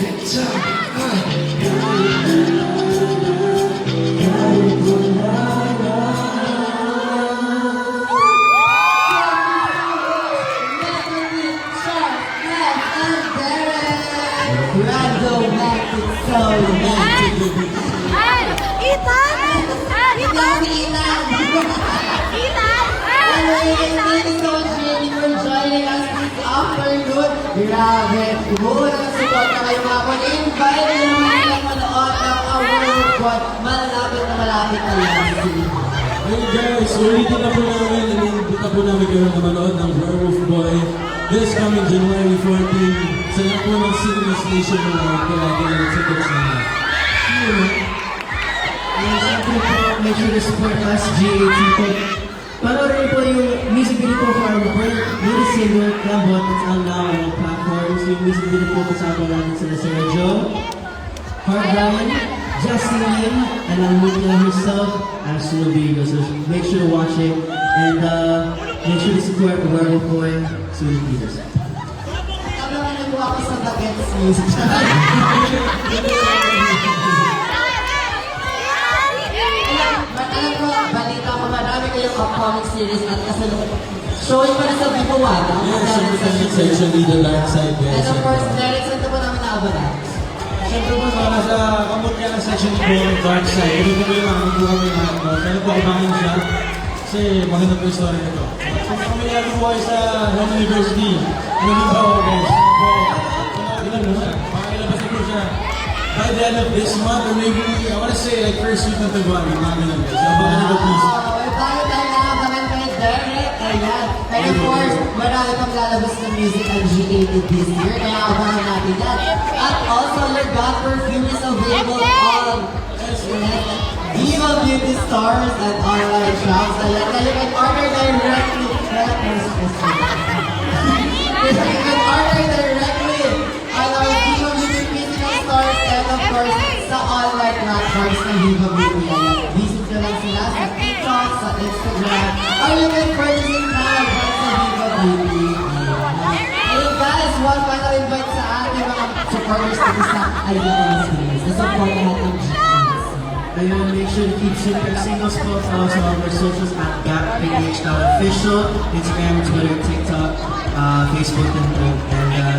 Romantic, so romantic.
Ay! Ethan! Ethan! Ethan!
Thank you so much, Jamie, for joining us this afternoon. Grabe, buo na support na kayo mga po. Invite nyo naman silang manood ng Award Boy. Malapit na yan.
Hey guys, ulitin na po namin, inimbita po namin kayo na manood ng Werewolf Boy this coming January 14 sa lahat po ng cinema station na kaya kailangan sa tips na yan.
And syempre po, make sure to support us, GAT po. Panoorin po yung music video po for our latest single, Gambot. It's out now on all platforms. Yung music video po kasama natin sila Sergio, Hard Ryan, Justin Lim, and Almunia herself, Absolute Vigo. So make sure to watch it. And make sure to support the Werewolf Boy, Sulit Peters.
Abangan niyo po ako sa Bagets Music. Alam ko, balita ko marami kayong upcoming series at kasalukot. Showing pa rin sa Vivo Wada.
Yes, super kami section The Dark Side, guys.
And of course, Derek, saan po namin naabalan?
Siyempre po, para sa kamot ka ng section po ng Dark Side, hindi ko yung makakuha ko yung mga ito. Pero po, abangan siya. Kasi maganda po yung story nito. Kung kami natin po ay sa Home University, hindi po ako guys. Ilan mo siya? Makakilabas na po siya. By the end of this month, or maybe, I want to say like first week ng February, namin lang guys. Abangan nyo po please.
Tayo naabangan kay Derek. Ayan. And of course, marami pang lalabas ng music ang G80 this year. Kaya abangan natin yan. At also, your God Perfume is available on Viva Beauty Stores and online shops. Ayan. Kaya you can order directly. You can order directly on our Viva Beauty physical stores and of course, sa online platforms ng Viva Beauty. Ayan. Visit nyo lang sila sa TikTok, sa Instagram, or you can purchase it now right sa Viva Beauty. Hey guys, one final invite sa ating mga supporters dito sa Identity Series. Na-support natin ang GPs.
Ayun, make sure to keep super singles po sa our socials at GapPH.official, Instagram, Twitter, TikTok, Facebook, and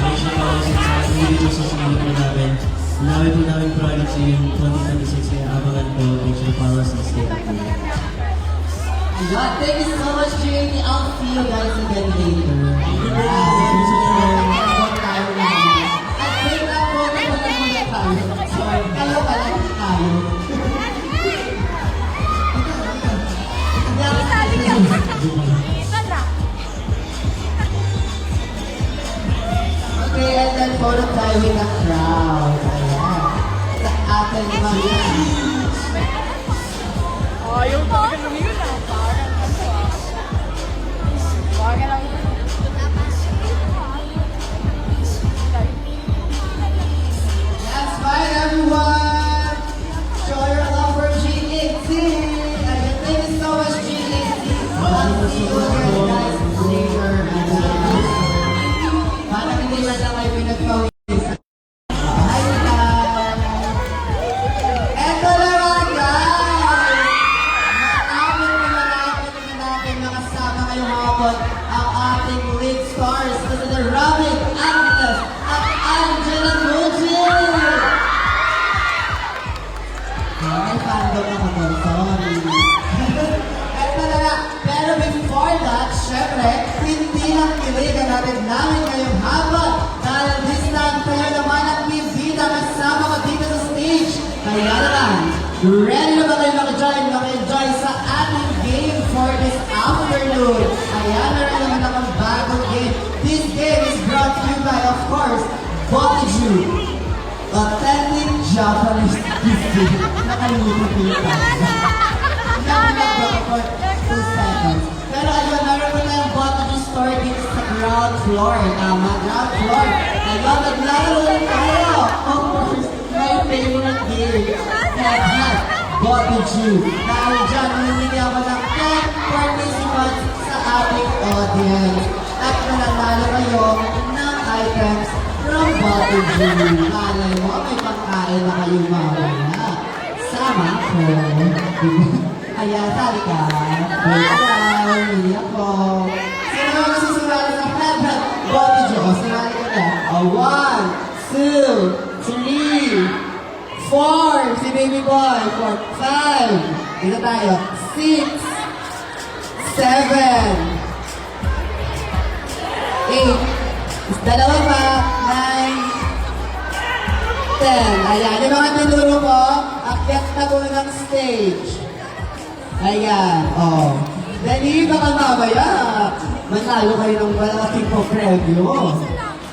make sure to follow us sa hindi po social media po namin. Marami po namin projects yung 2026 kaya abangan po. Make sure to follow us and stay updated.
Ayan, thank you so much, Jamie. I'll see you guys again later. Tayo na. At wait lang po, muna tayo. Sorry, kayo pala tayo. Okay, and then photo tayo with the crowd. Ayan. Sa ating mga...
Ayaw talaga naman yun ah. Parang ano ah. Parang lang.
That's fine, everyone. Show your love for G80. Again, thank you so much, G80. I'll see you again, guys, later. Parang hindi man lang kayo pinagpawin. Hi, guys. Eto na nga, guys. Malapit na kasama ngayong hapon ang ating lead stars na sila Robin, Agnes, at Angela Mujin. May fandom ako doon, sorry. Eto na nga, pero before that, syempre, hindi lang kiligan natin namin ngayong hapon dahil this time kayo naman ang bibida kasama ko dito sa stage. Kaya naman, ready na ba kayo maki-enjoy sa ating game for this afternoon? Ayan, meron naman akong bagong game. This game is brought to you by, of course, Bokiju. Authentic Japanese cuisine. Nakalimutan ko yung for 2 seconds. Pero ayun, meron ko na yung Bokiju store dito sa ground floor. Tama, ground floor. Ayun, naglalaro rin tayo. Of course, my favorite game. Head Bokiju. Dahil dyan, mamimili ako ng 10 participants sa ating audience. At mananalo kayo ng items from Bokiju. Bobby Ju. Malay mo, may pagkain na kayo mamaya. Sama ko. Ayan, sali ka. Wait lang, hindi ako. Sino ba masusunod sa heaven? Bobby Ju, o sinali ka na. 1, 2, 3, 4. Si baby boy. 4, 5. Dito tayo. 6, 7, 8, dalawa pa, 9, 10. Ayan, yung mga tinuro ko, akyat na po ng stage. Ayan, oh. Dali, baka mamaya, manalo kayo ng malaking po premyo.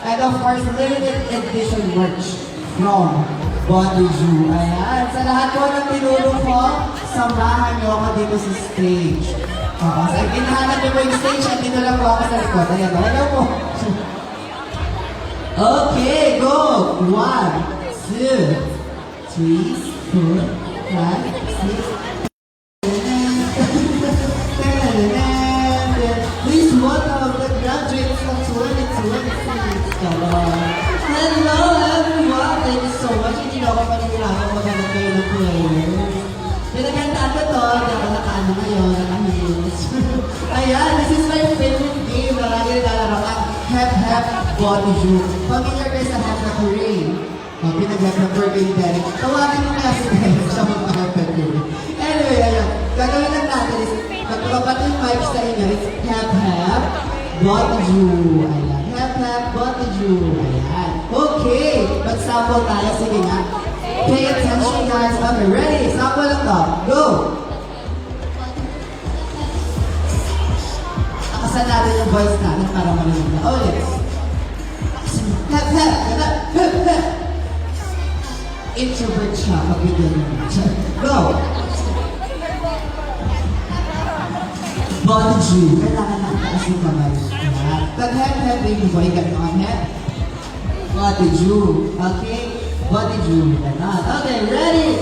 And of course, limited edition merch from Body Ju. Ayan, sa lahat po ng tinuro ko, samahan niyo ako dito sa stage. Oo, sa ginahanap niyo po yung stage, at dito lang po ako sa likod. Ayan, wala po. Okay, go! 1, 2, 3, 4, 5, 6. Please welcome the graduates of 2026. Come on. Hello everyone! Thank you so much. Hindi na ako panigurado maghanap kayo ng players. Pinagandaan ko to, hindi ako nakaano ngayon, naka-heels. Ayan, this is my favorite game na lagi nilalaro ang Hep Hep Body Ju. Familiar kayo sa Hep na Parade. Pinag-hep na birthday ni Derek. Tawagin mo nga si Derek sa mga Hep Hep Parade. Anyway, ayan. Gagawin lang natin is, magpapat yung mics sa inyo, it's Hep Hep Body Ju. Ayan, Hep Hep Body Ju. Ayan. Okay, mag-sample tayo. Sige nga. Pay attention guys. Okay, ready? Sample lang to. Go! Akasan natin yung voice natin para marinig na. Ulit. Hep, hep, hep, hep, hep. Introvert siya pag bigyan niya. Go! Body Ju. Kailangan lang taas yung kamay. Ayan. Pag hep, hep, baby boy, gano'n hep. Body Ju. Okay? Body Ju. Ganon. Okay, ready?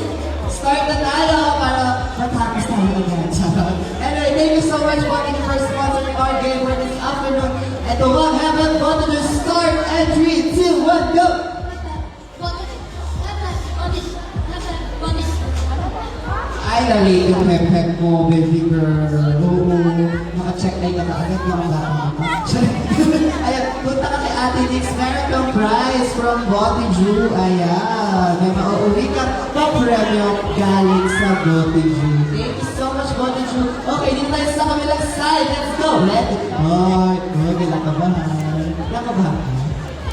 Start na tayo para matapos tayo agad. Anyway, thank you so much, Body Ju, for sponsoring our game for this afternoon. Ito one, Heaven, Body Ju, start, and 3, 2, 1, go! Ay, nalate yung hep-hep mo, baby girl. Oo, naka-check na yung agad yung mga Ayan, punta ka kay Ate Nix, meron kang prize from Body Ju. Ayan, may mauuli ka pa-premyo galing sa Body Ju. Thank you so much, Body Ju. Okay, dito tayo sa kabilang side. Let's go! Let it go! Okay, nakabahan. Nakabahan ka?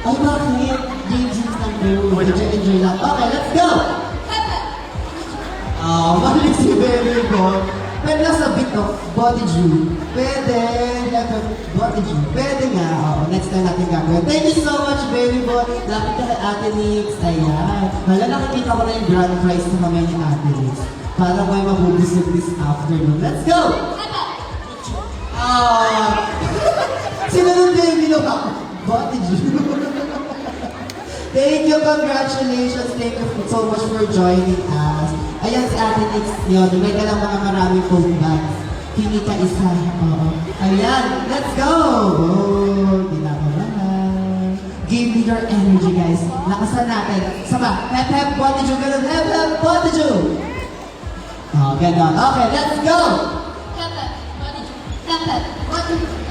Ay, bakit? James lang bro. Enjoy lang. Okay, let's go! Mali si baby ko. Pwede lang sa beat, no? Body Ju. Pwede. Body Ju. Pwede nga. Oo, next time natin gagawin. Thank you so much, baby boy. Lapit ka kay Ate Nix. Ayan. Hala, nakikita ko na yung grand prize na mamaya ni Ate Nix. Para may mabubusog this afternoon. Let's go! Sino nung baby no? Body Ju. Thank you, congratulations. Thank you so much for joining us. Ayan si Ate Nix yun. May ka lang mga maraming phone bags. Hindi ka isa. Oo. Ayan, let's go! Oh, dinakabahan. Give me your energy, guys. Lakasan natin. Sama, hep hep, Body Ju, ganun. Hep hep, Body Ju. Oh, ganun. Okay, let's go!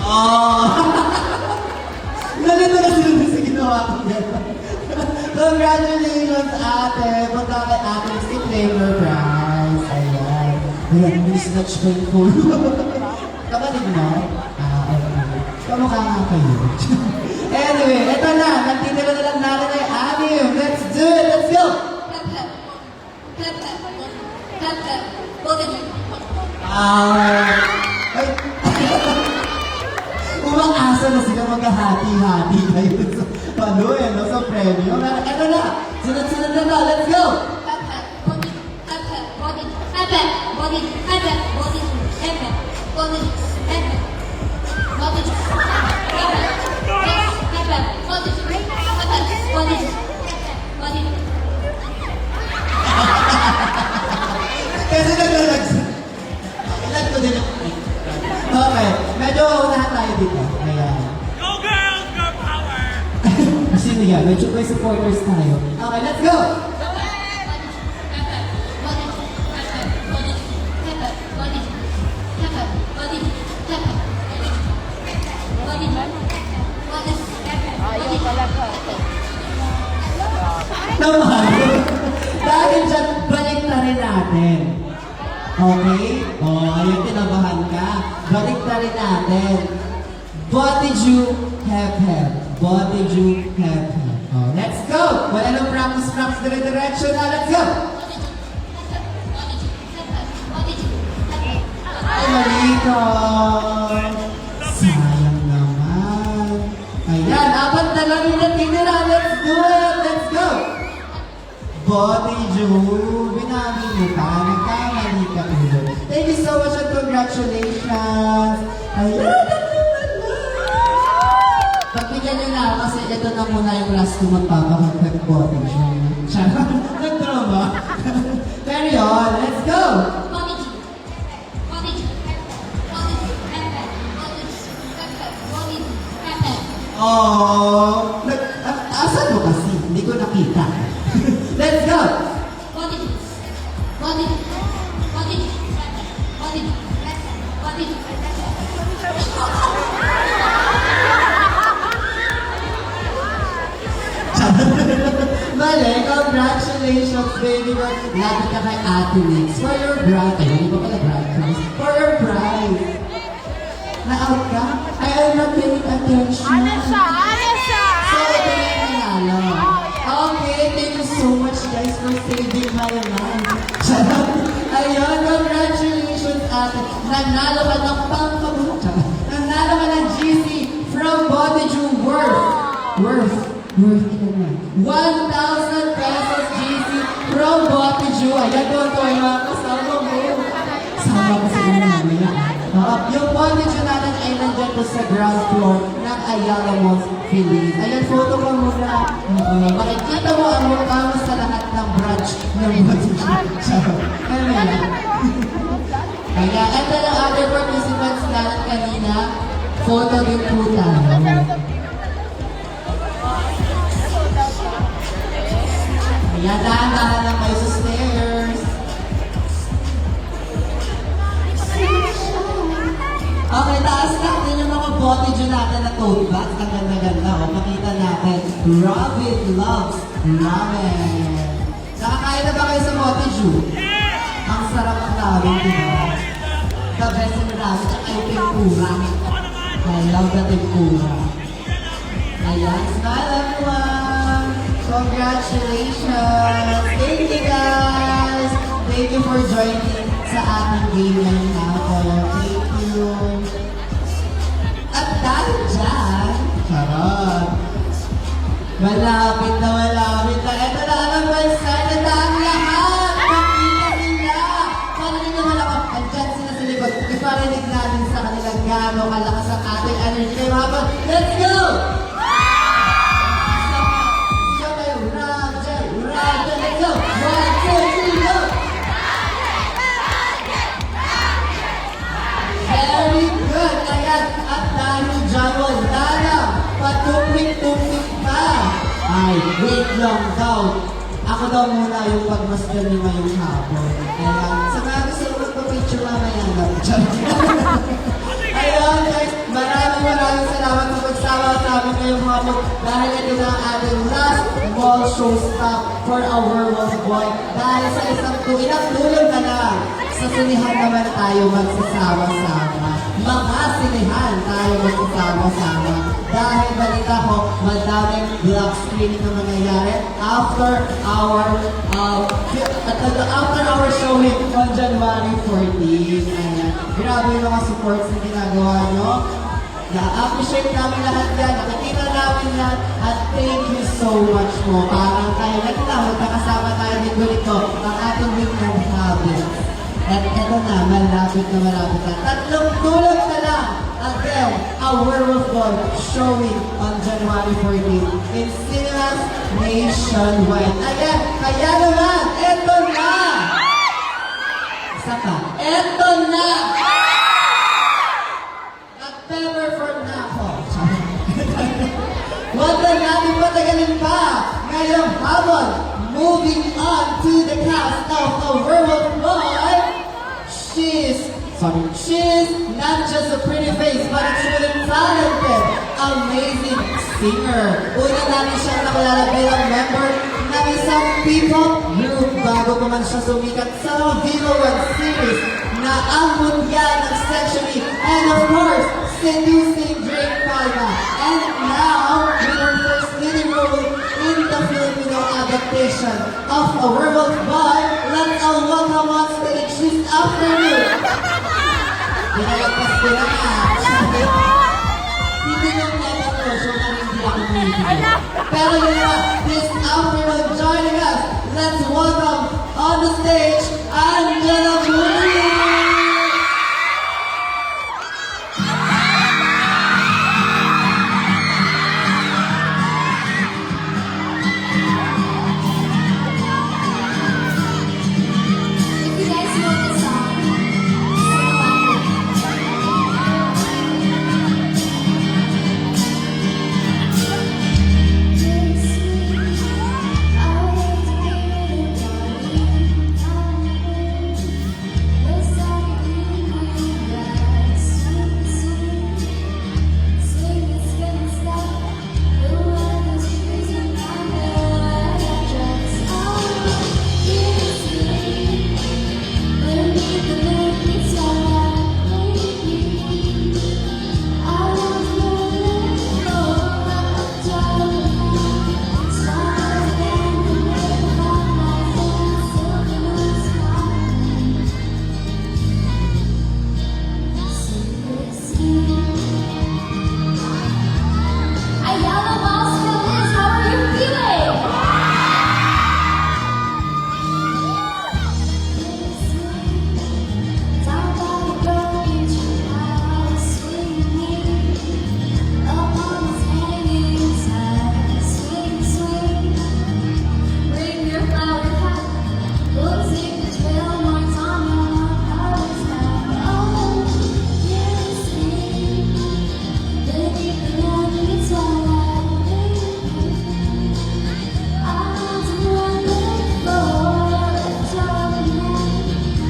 Oh! Nalito na sila sa ginawa ko. Congratulations, ate! Punta kay ate si Flavor Prize. Ayan. Ayan, mismatch ko yung phone. Kapatid mo? Okay. Kamukha nga kayo. Anyway, eto na. Nagtitira na lang natin ay anim. Let's do it! Let's go! Ay! Umaasa na sila maghahati-hati kayo sa no, sa premyo. Eto na! Sunod-sunod na na! Let's go! Kasi naglalagsa. Ilan ko din yung medyo may supporters tayo. Okay, let's go!
Ayaw talaga.
Naman! Dahil dyan, balik na rin natin. Okay? Ayun, tinabahan ka. Balik na rin natin. What did you have? What did you have? Let's go! Wala nang practice, dire-diretso na. Let's go! Ay, mali ka. Sayang naman. Ayan, apat na lang yung natitira. Let's do it! Let's go! Body Joe, binabi mo pa, nagkamali ka ulit. Thank you so much and congratulations! Ayan! Pagbigyan nyo na kasi ito na muna yung last ko magpapakagpag Body Joe. Charot! Nag-drama! Pero yun, let's go! Oh, asan mo kasi? Hindi ko nakita. Let's go! Mali, congratulations, baby girl. Lapit ka kay Ate Nix for your bride. Ay, hindi ko pala bride. For your bride. Na-out ka? I am not paying attention.
Ano siya?
So, ito na yung nanalo. Okay, thank you so much guys for saving my life. Charot. Ayun, congratulations ate. Nanalo ka ng pangkabuta. Nanalo ka ng GC from Body Joe worth ito na. 1,000 pesos GC from Body Joe. Ayan doon ko yung mga kasama mo. Sama ko sa inyo mamaya. Yung Body Joe natin ay nandyan po sa ground floor ng Ayala Malls, Philippines. Ayan, photo ko muna. Makikita mo ang mukha mo sa lahat ng branch ng Body Joe. Charot. Ano yan? Kaya, ito yung other participants natin kanina. Photo din po tayo. Ayan, dahan-dahan lang kayo sa stairs. Okay, taas natin yung mga Body Joe natin na tote bags. Ang ganda-ganda. O, makita natin. Robin loves ramen. Nakakain na ba kayo sa Body Joe? Ang sarap ng ramen, di ba? The best in ramen. Tsaka yung tempura. I love the tempura. Ayan, smile everyone! Congratulations! Thank you guys! Thank you for joining sa ating game ngayong hapon. Thank you! At dahil dyan, charot! Malapit na. Ito na ang excited na ang lahat! Makita nila! Parinig naman ako, andyan sila sa likod. Iparinig natin sa kanilang gano'ng kalakas ang ating energy ngayong hapon. Let's go! Let's go! 1, 2, 3, go! Very good! Ayan, at dahil dyan wala na, patupik-tupik pa. Ay, wait lang daw. Ako daw muna yung pagmasdan niyo ngayong hapon. Ayan, sa mga gusto ko magpapicture mamaya lang. Ayun guys, maraming salamat sa pagsama sa amin ngayong hapon dahil ito na ang ating last mall showstop for our World Boy. Dahil sa isang ilang tulong na lang, sa sinihan naman tayo magsasama-sama. Mga sinihan tayo magsasama-sama. Dahil balita ko, madaming black screening na mangyayari after our showing on January 14. Ayan. Grabe yung mga supports na ginagawa nyo. Na-appreciate namin lahat yan. Nakikita namin yan. At thank you so much mo. Parang tayo magkakasama tayo din ganito ang ating weekend habits. At ito na, malapit na. Tatlong tulog na lang. Again, a Werewolf Boy showing on January 14 in cinemas nationwide. Again, kaya naman, ito na! Isa pa, ito na! Nag-pepper from na ako. Wag na natin patagalin pa. Ngayong habon, moving on to the cast of A Werewolf Boy. She's not just a pretty face, but a truly talented, amazing singer. Una natin siyang nakilala bilang member ng isang P-pop group bago pa man siya sumikat sa Vivo One series na ang mundya ng Century and of course, seducing Drake Palma. And now, with her first leading role in the Filipino adaptation of A Werewolf Boy, let's all welcome on stage this afternoon. Pinalagpas ko na nga. Hindi yung dapat ko, so na hindi ako nilibig. Pero yun na, this afternoon joining us, let's welcome on the stage, Angela Mooney!
If you guys know the song, sing along with me. Ayala Mouse Phyllis, how are you feeling? Down by the broken treehouse, swinging upon his hanging side, swing, swing. Bring your flower hat, we'll take the trail marks on your colors now. Oh, yes, beneath the lonely twilight, I want to run for a job night.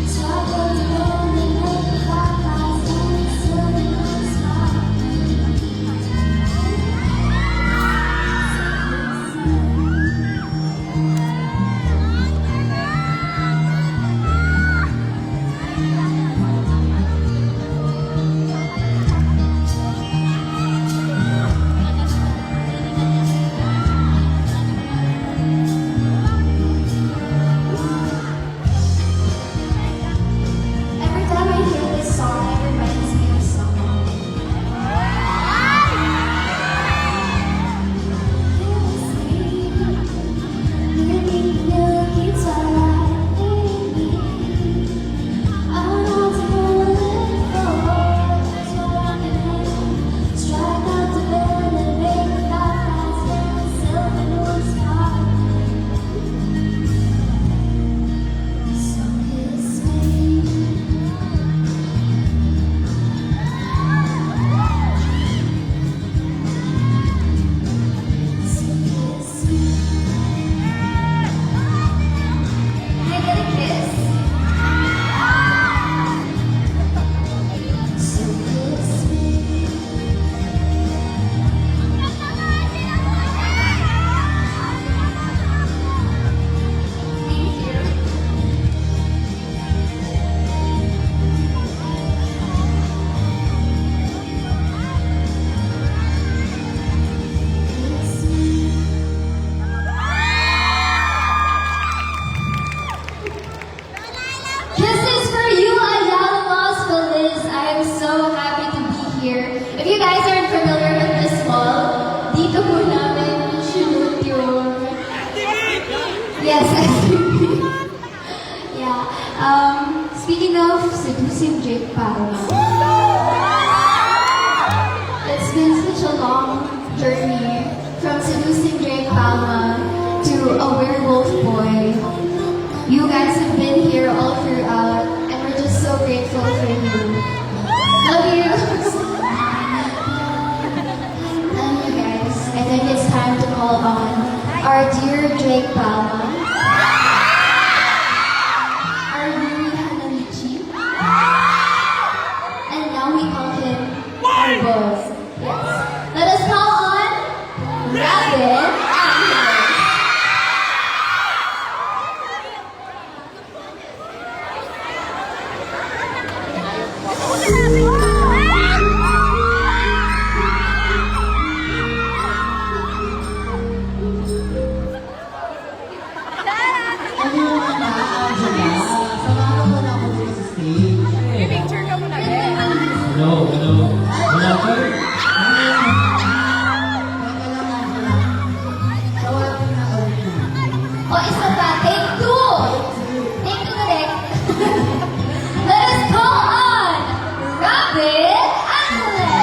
Struggle to run and make the fireflies dance till the moon Every time I hear this song, it reminds me of someone. Beneath the milky twilight, I want to run for a hand. Strike out the band and make the fireflies dance till the moon's high. So kiss me. Can I get a kiss? So kiss me. Thank you. Kisses for you, Ayala Mouse Phyllis. I am so happy to be here. If you guys aren't familiar with this wall, dito po namin shoot yung... Yes, SPP. Yeah. Speaking of seducing Jake Palma, it's been such a long journey from seducing Jake Palma to A Werewolf Boy. You guys have been here all throughout, and we're just so grateful for you. Love you. Love you guys. I think it's time to call call on our dear Drake Bauman, our Yuri Hanamichi, and now we call him our boss. Yes. Let us call on Rabbit Angeles.
Ano naman na, Angela? Samahan mo na ako dito sa stage.
May picture ka muna, eh.
Hello, hello. Wala ka?
Teka lang, Angela. Tawagin na ulit mo.
O isa pa, take two! Take two ulit. Let us call on Rabbit Angeles.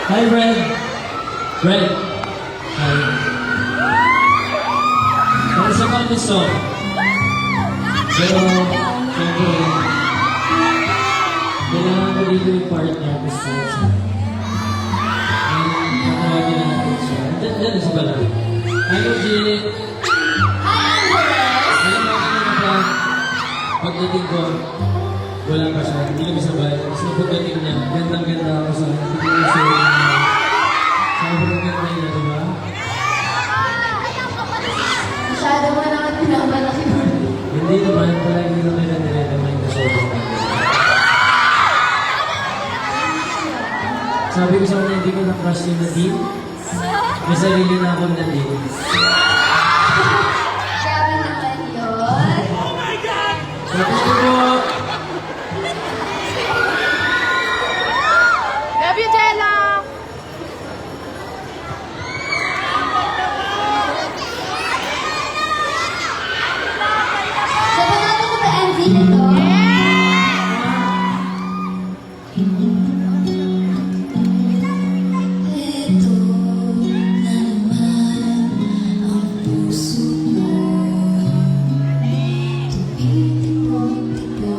Hi, Red. Red. Hi. Para sa family song. Pero, syempre, kailangan ko dito yung partner ko sa nakarami na natin siya. Diyan sa bala. Hi, Eugene. Alam mo, kanina pa, pagdating ko, wala pa siya, hindi kami sabay. Tapos pagdating niya, gandang-ganda ako sa hindi ko na siya. Sobrang ganda niya, diba?
Masyado mo naman pinamalaki mo.
Hindi naman, palagi naman na nire-remind na sobrang ganda. Sabi ko sa kanya, hindi ko na-crush yung Nadine. May sarili na akong Nadine.
Grabe naman yun.
Tapos ko po,
Love you, Jello!
Napanood ko ba MV na to? Ito na naman ang puso mo. Tumitipon-tipon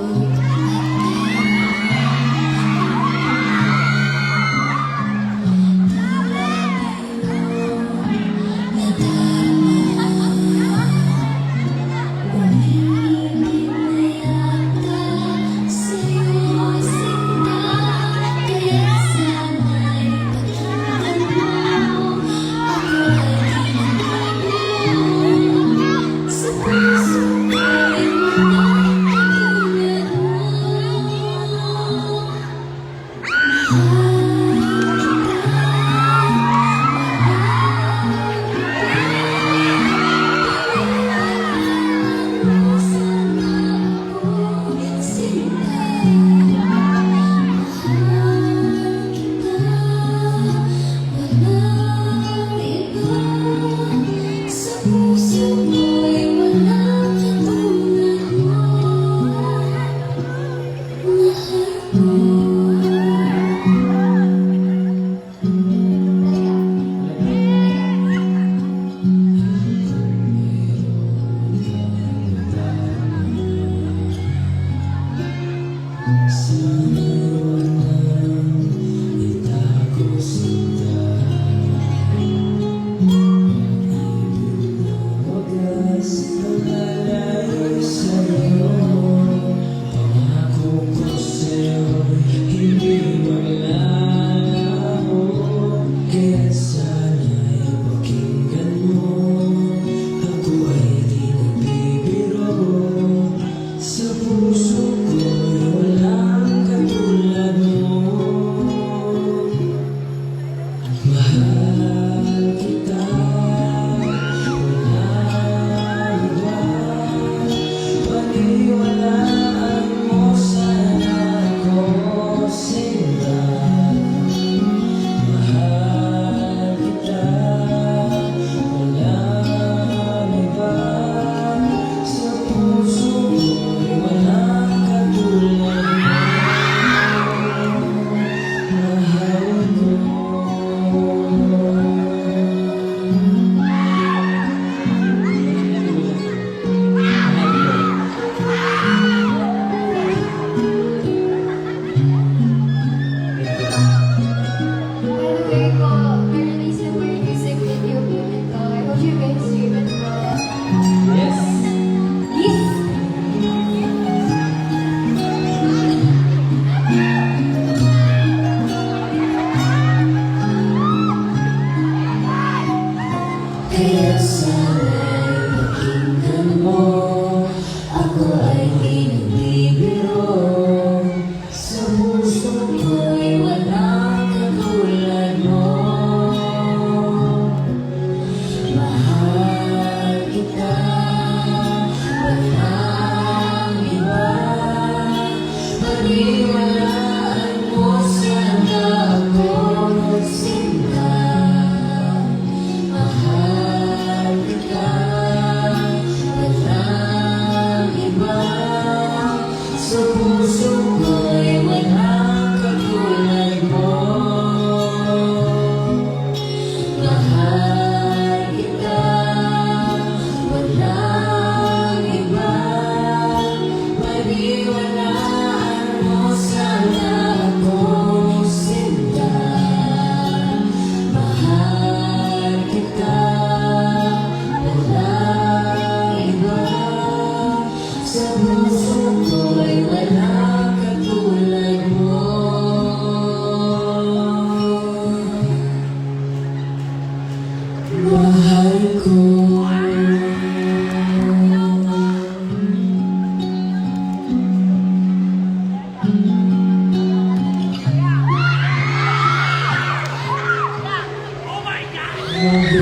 Once again,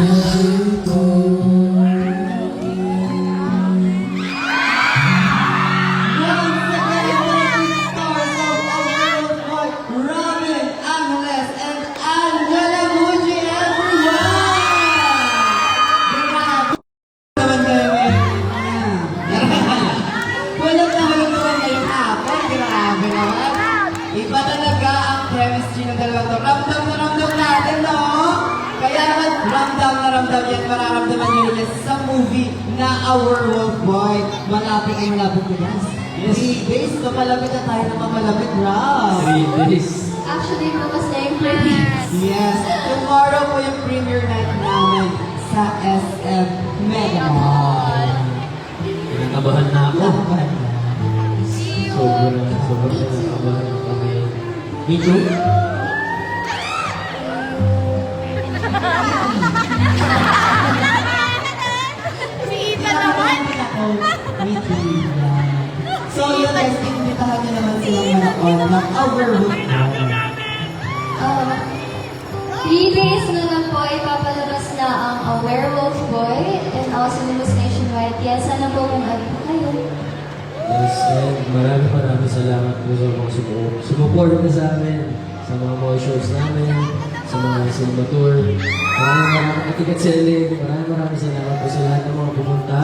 the stars of Overworld Boy, Robin, Angeles, and Angela Muji, everyone! Grabe naman kayo ngayon. Hulog na hulog naman ngayong hapon. Grabe naman. Iba talaga ang chemistry ng dalawang to. Ramdam na ramdam natin, no? Kaya naman, ramdam na ramdam yan. Mararamdaman nyo rin yan sa movie na Our Wolf Boy. Malapit na malapit na guys. 3 days na malapit na tayo na mamalapit, Rob.
3 days.
Actually, bukas na yung premiere.
Yes, tomorrow po yung premiere night namin sa SM Mega Mall.
Kinakabahan na ako.
Laban na.
Sobrang kinakabahan na kami. Me too.
Si Ethan naman.
So yun guys, inimbitahan nyo naman silang manood ng Our Wolf Boy.
3 days na lang po ipapalabas na ang Werewolf Boy and also Lumos Nationwide. Kaya sana po kung ano po kayo.
Yes, and maraming salamat po sa mga support na sa amin, sa mga shows namin, sa mga cinema tour. Maraming ticket selling. Maraming salamat po sa lahat ng mga pumunta.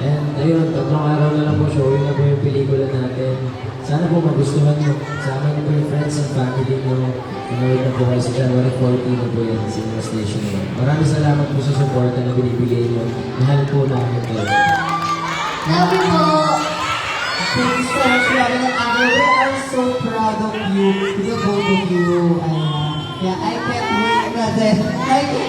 And ayun, 3 araw na lang po, showing na po yung pelikula natin. Sana po magustuhan nyo. Sama niyo po yung friends and family nyo. Pinood na po kayo sa January 14 na po yan, Cinema Station 1. Maraming salamat po sa support na binibigay nyo. Mahal po namin kayo.
Love you po!
Thank you so much, Robin and Angela. We are so proud of you, the both of you. Yeah, I can't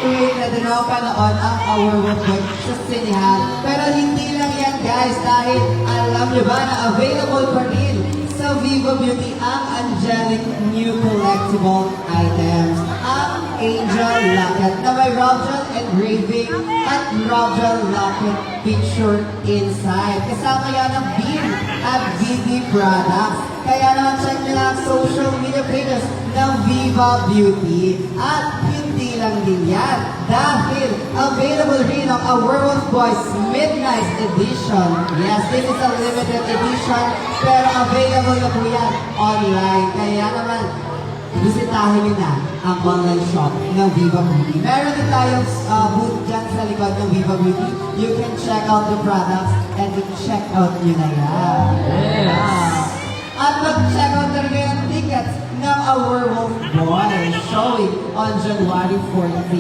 wait na din ako panood ang Our Wolf Boy sa sinihan. Pero hindi lang yan guys, dahil alam nyo ba na available pa rin sa Viva Beauty ang angelic new collectible items. Ang Angel Locket na may Robgel engraving at Robgel Locket picture inside. Kasama yan ang Beam at BB Products. Kaya naman check nyo lang ang social media pages ng Viva Beauty. At hindi lang din yan, dahil available rin ang A Werewolf Boys Midnight Edition. Yes, this is a limited edition, pero available na po yan online. Kaya naman, bisitahin nyo na ang online shop ng Viva Beauty. Meron din tayong booth dyan sa likod ng Viva Beauty. You can check out the products and check out nyo na yan.
Yes!
At mag-check out na rin ang tickets ng A Werewolf Boy showing on January 14.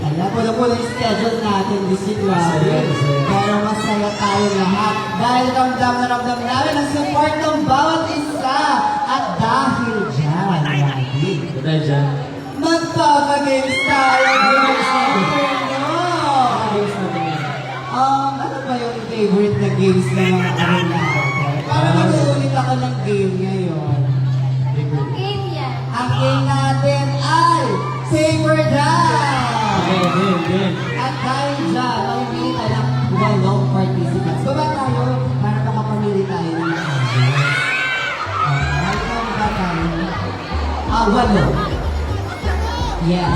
Ayan, pula-pula yung schedule natin this week, Robin. Pero masaya tayo lahat dahil ramdam na ramdam namin ang support ng bawat isa. At dahil dyan, Robin,
Dahil dyan,
magpapagames tayo guys. Ano ba yung favorite na games na mga karoon natin? Para mag-uulit ako ng game ngayon.
Game yan.
Ang game natin ay Paper Dance! At dahil dyan, mamimili tayo ng 8 participants. Baba tayo para makapamili tayo ng right now ba tayo? 8. Yes.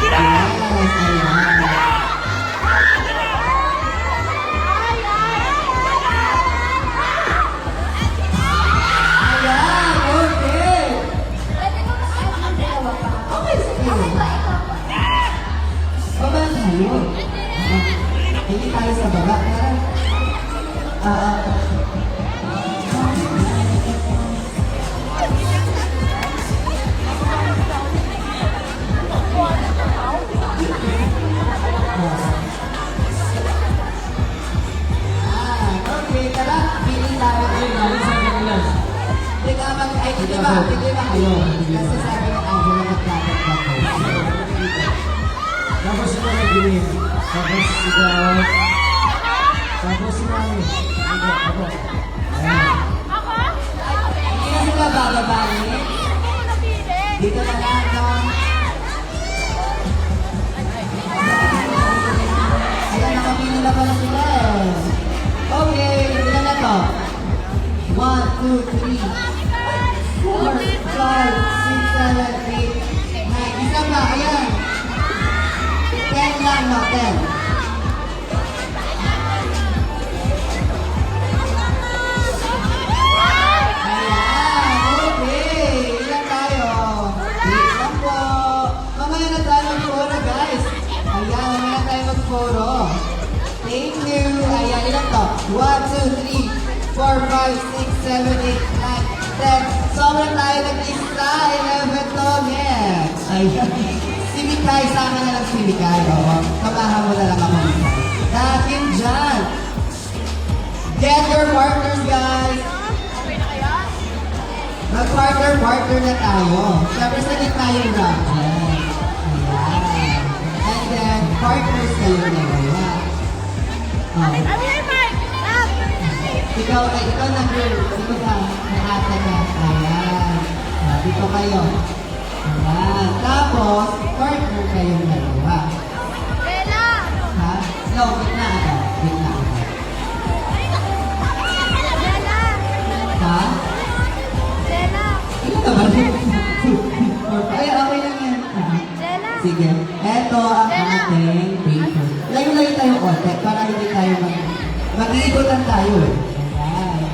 Ayan.
Pwede ko mag-add ang dalawa pa.
Okay, sige.
Okay ba ikaw?
Baba tayo. Hindi tayo sa baba. Okay, tara. Pili tayo. Hindi ba? Kasi sabi ng Angela magkakot ba ko?
tapos ito may green. Tapos ikaw. Tapos namin. Ako. Ayan.
Hindi na sila bababalik. Dito na lang, no? Ayan, nakapili na pala sila eh. Okay, ilan na to? 1, 2, 3, 4, 5, 6, 7, 8, 9. Isa pa, ayan. natin. Ayan, okay. Ilan tayo? Wait lang po. Mamaya na tayo mag-photo, guys. Ayan, mamaya na tayo mag-photo. Thank you. Ayan, ilan to? 1, 2, 3, 4, 5, 6, 7, 8, 9, 10. Sobrang tayo nag-isa. 11 to. Next. Ayan. Si Mikay, sa akin na lang si Mikay. Oo. Kamahan mo na lang ako, Mikay. Dahil dyan. Get your partners, guys.
Okay na kaya?
Mag-partner na tayo. Siyempre sa gitna yung Rajan. Ayan. And then, partners kayo dalawa. Oh.
I'm here, Mike! Stop!
Ikaw na girl. Dito ka. Nakata ka. Ayan. Dito kayo. Ayan. Tapos, partner kayong dalawa.
Bella!
Ha? No, gitna ka. Gitna ka.
Bella!
Ha?
Bella!
Ito naman. Ay, okay lang yan.
Bella!
Sige. Eto ang ating paper. Layo-layo tayo konti para hindi tayo mag-iikutan tayo eh. Ayan.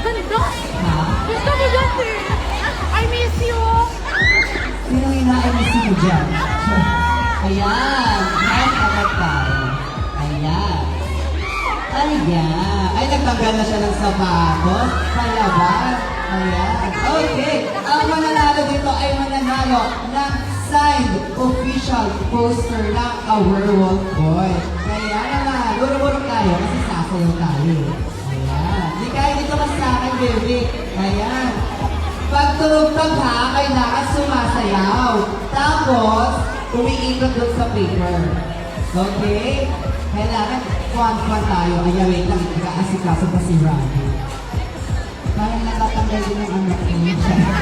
Ganda!
Ha?
Gusto mo yan, eh! I miss you!
Sino ina-miss mo dyan? Ayan. Hand agad tayo. Ayan. Ayan. Ay, nagtanggal na siya ng sapatos. Palabas. Ayan. Okay. Ang mananalo dito ay mananalo ng signed official poster ng A Werewolf Boy. Kaya naman, buro-buro tayo kasi sasayaw tayo. Ayan. Di kaya dito ka sa akin, baby. Ayan. Pag tumugtog ha, kailangan sumasayaw. Tapos, umiikot doon sa paper. Okay? Kailangan fun tayo. Kaya wait lang, nag-aasikaso pa si Randy. Parang natatanggal din ang anak ko.
Nalimitan mo pa!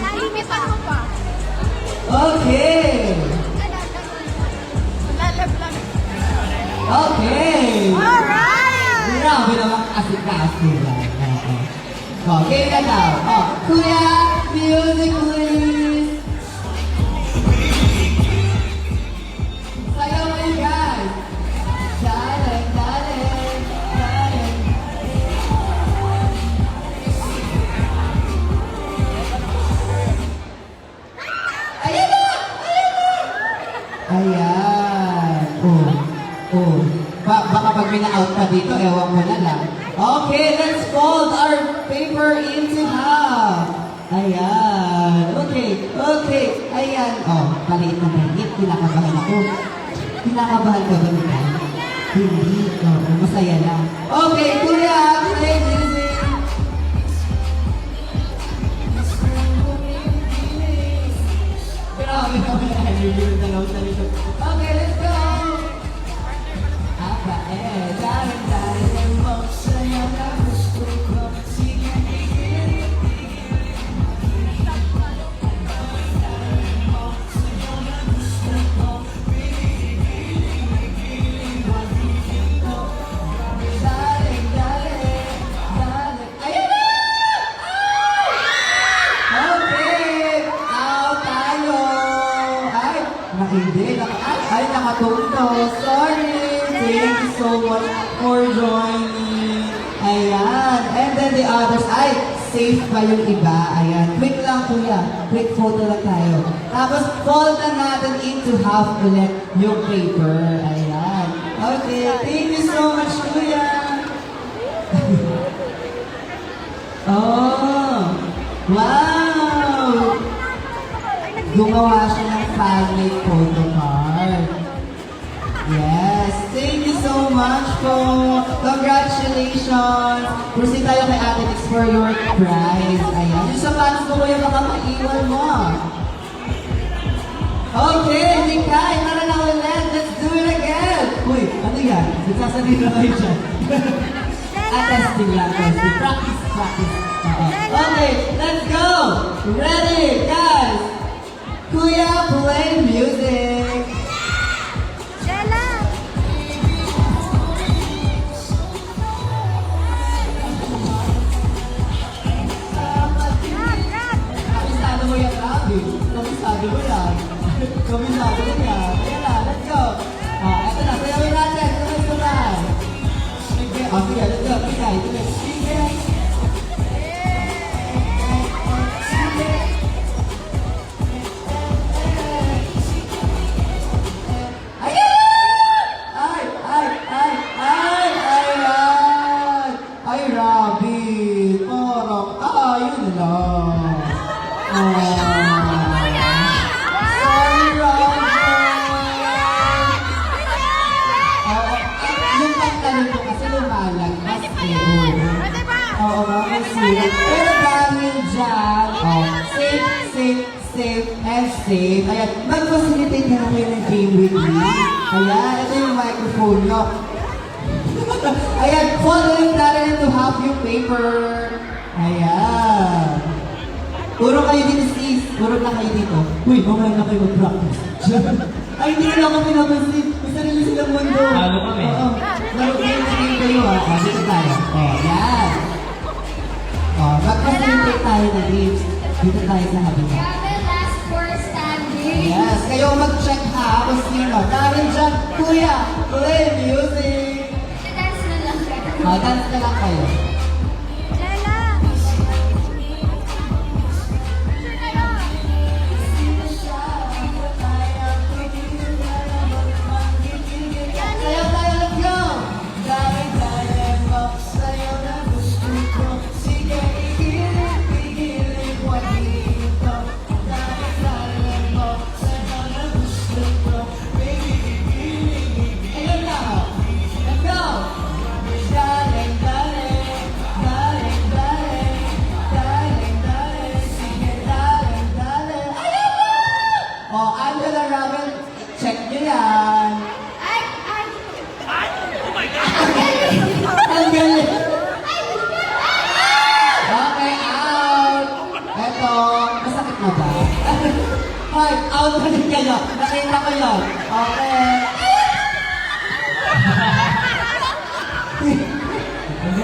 Nalimitan mo pa!
Okay!
Lalablang.
Okay!
Alright!
Grabe naman asikaso lang. Okay na daw. Oh, Kuya, music please! Sayaw kayo guys! Darling, darling, darling. Ayan na! Ayan na! Ayan. Oh. Baka pag may na-out pa dito, ewan mo na lang. Okay, let's fold our paper into half. Ayan. Okay. Ayan. Oh, maliit na maliit. Kinakabahan ako. Kinakabahan ka ba nila? Hindi. Oh, masaya lang. Okay, kuya, play music. Grabe naman na. Nagigil na lang sa likod. Okay, let's go. Apa dahil mo sa'yo na gusto ko. Sige, Ayan na! Okay! Out tayo! Ay, nakatunto. Sorry! Thank you so much for joining. Ayan. And then the others. Ay, safe pa yung iba. Ayan. Quick lang, kuya. Quick photo lang tayo. Tapos, fold na natin into half ulit yung paper. Ayan. Okay. Thank you so much, kuya. Oh. Wow. Gumawa siya ng family photo card. Yes, thank you so much po. Congratulations. Proceed tayo kay Ate Nix for your prize. Ayan. Yung sapatos ko kuya baka maiwan mo. Okay, Mikay, tara na ulit. Let's do it again. Uy, ano yan? Nagsasabihin na kayo dyan. Testing lang, testing. Practice. Okay, let's go. Ready, guys. Kuya, play music.
Bella!
Kabisado mo yung grabe. Kabisado mo Pero dahil dyan, safe, and safe. Ayan, mag-facilitate na lang kayo ng game with me. Ayan, ito yung microphone nyo. Ayan, following natin to half yung paper. Ayan. Puro kayo dito, sis. Puro na kayo dito. Uy, mamaya na kayo mag-practice. Ay, hindi nila ako pinapansin. May sarili silang mundo.
Lalo kami.
Oo. Lalo kayo ha. O, dito tayo. O, yan. O, mag-facilitate tayo na games. Dito tayo sa habitat.
Grabe, last four standing.
Yes, kayo mag-check ha kung sino. Dahil dyan, kuya, play music.
Dance na lang kayo.
Dance na lang kayo. Sayaw tayo, let's go! Dahil mo, sayaw na gusto ko. Sige, igiling, huwag dito. Dahil mo, sayaw na gusto ko. Baby, igiling. Ayun na, let's go! Daling, sige, daling. Ayun na! Oh, Angela Ravel, check nyo yan. Ang galing! Okay, out! Eto, masakit na ba? Hoy, out na din kayo. Nakita ko yun. Okay.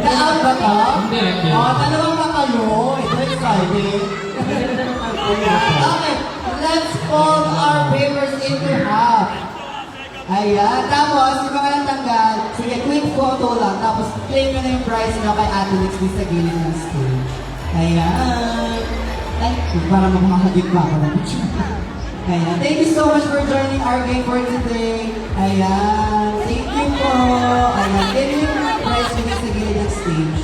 Na-out ba to?
Hindi.
Oh, dalawang na kayo. Ito exciting. Okay, let's fold our papers into half. Ayan. Tapos, yung mga natanggal, sige, quick photo lang. Tapos, claim nyo na yung prize nyo kay Ate Lix sa gilid ng stage. Ayan. Ay, para magmakagit pa ako ng picture. Ayan. Thank you so much for joining our game for today. Ayan. Thank you po. Ayan. Claim nyo yung prize nyo sa gilid ng stage.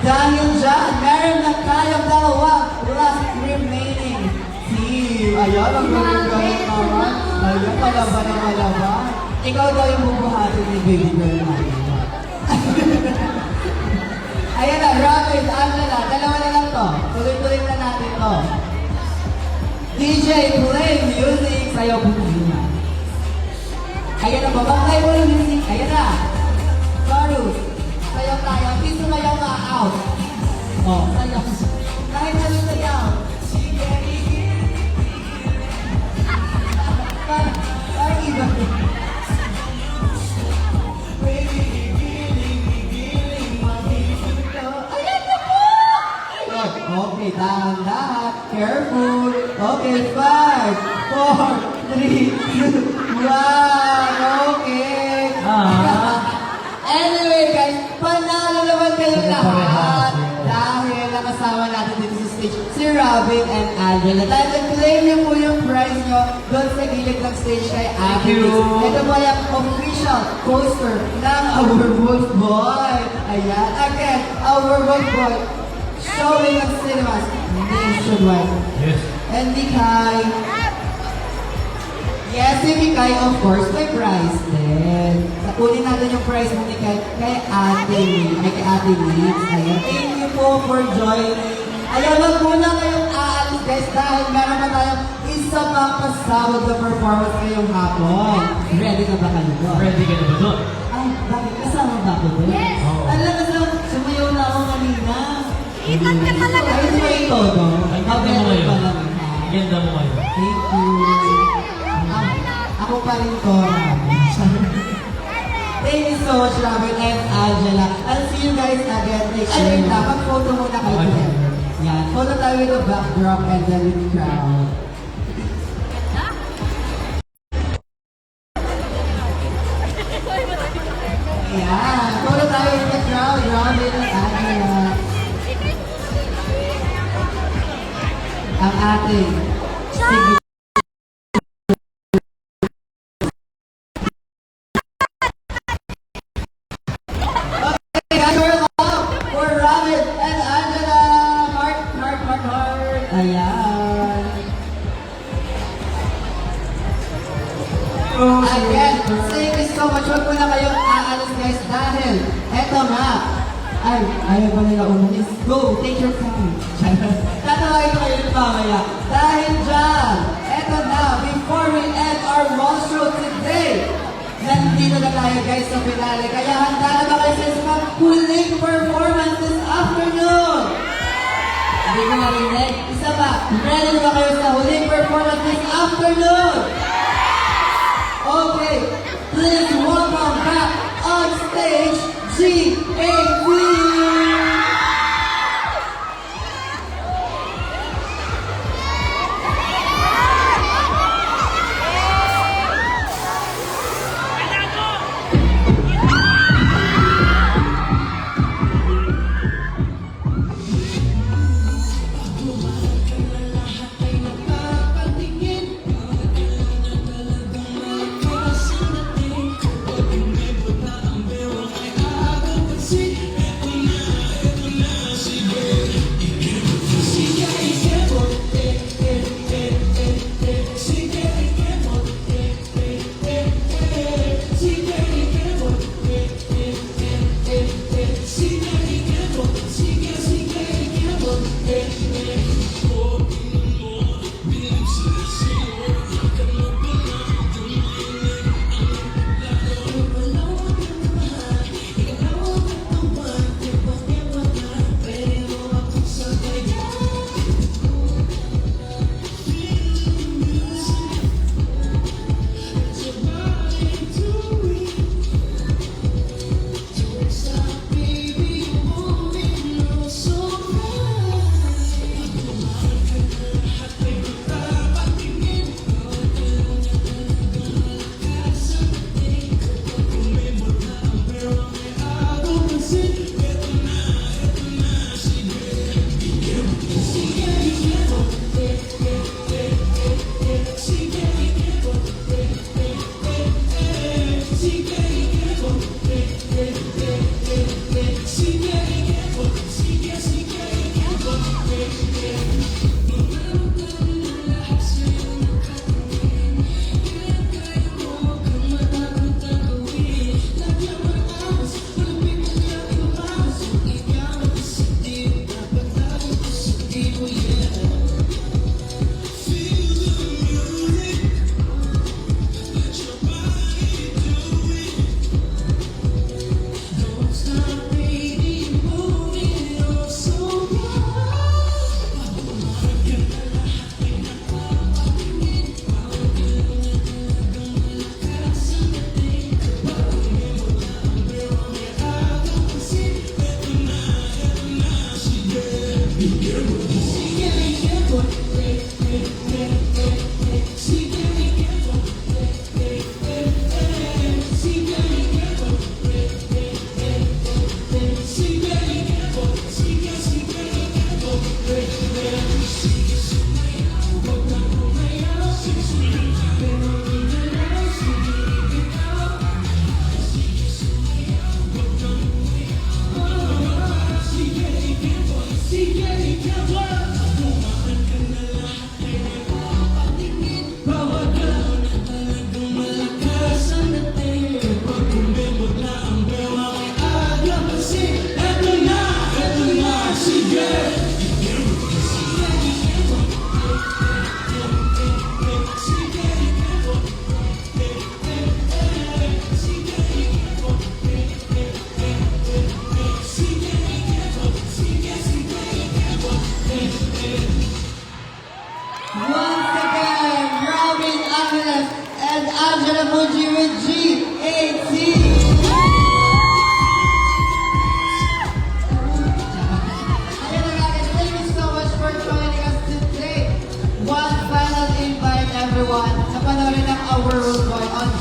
Dahil dyan, meron na tayong dalawang last remaining team. Ayan, ang galing naman. Ayan, palaban na palaban. Ikaw daw yung bubuhatin ni baby girl natin. Ayan na, Robin, Angela, dalawa na lang to. Tuloy-tuloy na natin to. DJ, play music. Sayaw po na. Ayan na, babangkay mo yung music. Ayan na. Chorus. Sayaw tayo. Piso na yung out. Oh, sayaw. Kahit na yung sayaw. Parang iba. Ayan na po! Okay, dahan-dahan. Careful. Okay, 5, 4, 3, 2, 1. Okay. Anyway, guys, panalo naman kayo lahat. Dahil nakasama natin dito sa stage si Robin and Angela. Dahil nag-claim niyo po yung prize nyo doon sa gilid ng stage kay Ate Lix. Ito po yung official poster ng Our Wolf Boy. Ayan. Again, Our Wolf Boy. Showing at cinemas nationwide.
Yes.
And Mikay. Yes, si Mikay, of course, may prize din. Kunin natin yung prize mo, Mikay, kay Ate Lix. Ayan. Thank you po for joining. Ayan, wag muna kayong aalis, guys, dahil meron pa tayong isa pang pasabog na performance ngayong hapon. Ready ka ba kayo doon?
Ready ka na ba doon?
Ay, bakit kasama ba ako doon?
Yes.
Alam mo, sumayaw na ako kanina.
Itan ka talaga.
Ay, ito ba yung todo?
Ang ganda mo ngayon.
Pa lang, ha?
Ang ganda mo ngayon.
Thank you. Ako pa rin to. Thank you so much, Robin and Angela. I'll see you guys again next year. Dapat photo muna kayo together. Yan. Photo tayo with the backdrop and then with the crowd. Ayan. Photo tayo with the crowd, Robin and Angela. Ang ating signature. Ayan. Again, thank you so much. Huwag mo na kayong aalis, guys, dahil eto nga. Ay, ayaw ba nila umalis? Go, take your time. Tatawagin ko kayo ulit mamaya. Dahil dyan, eto na, before we end our mall show today, nandito na tayo guys sa finale. Kaya handa na ba kayo sa mga huling performance this afternoon? Hindi ko marinig. Isa pa, ready na ba kayo sa huling performance this afternoon? Okay, please welcome back on stage, G-A-P!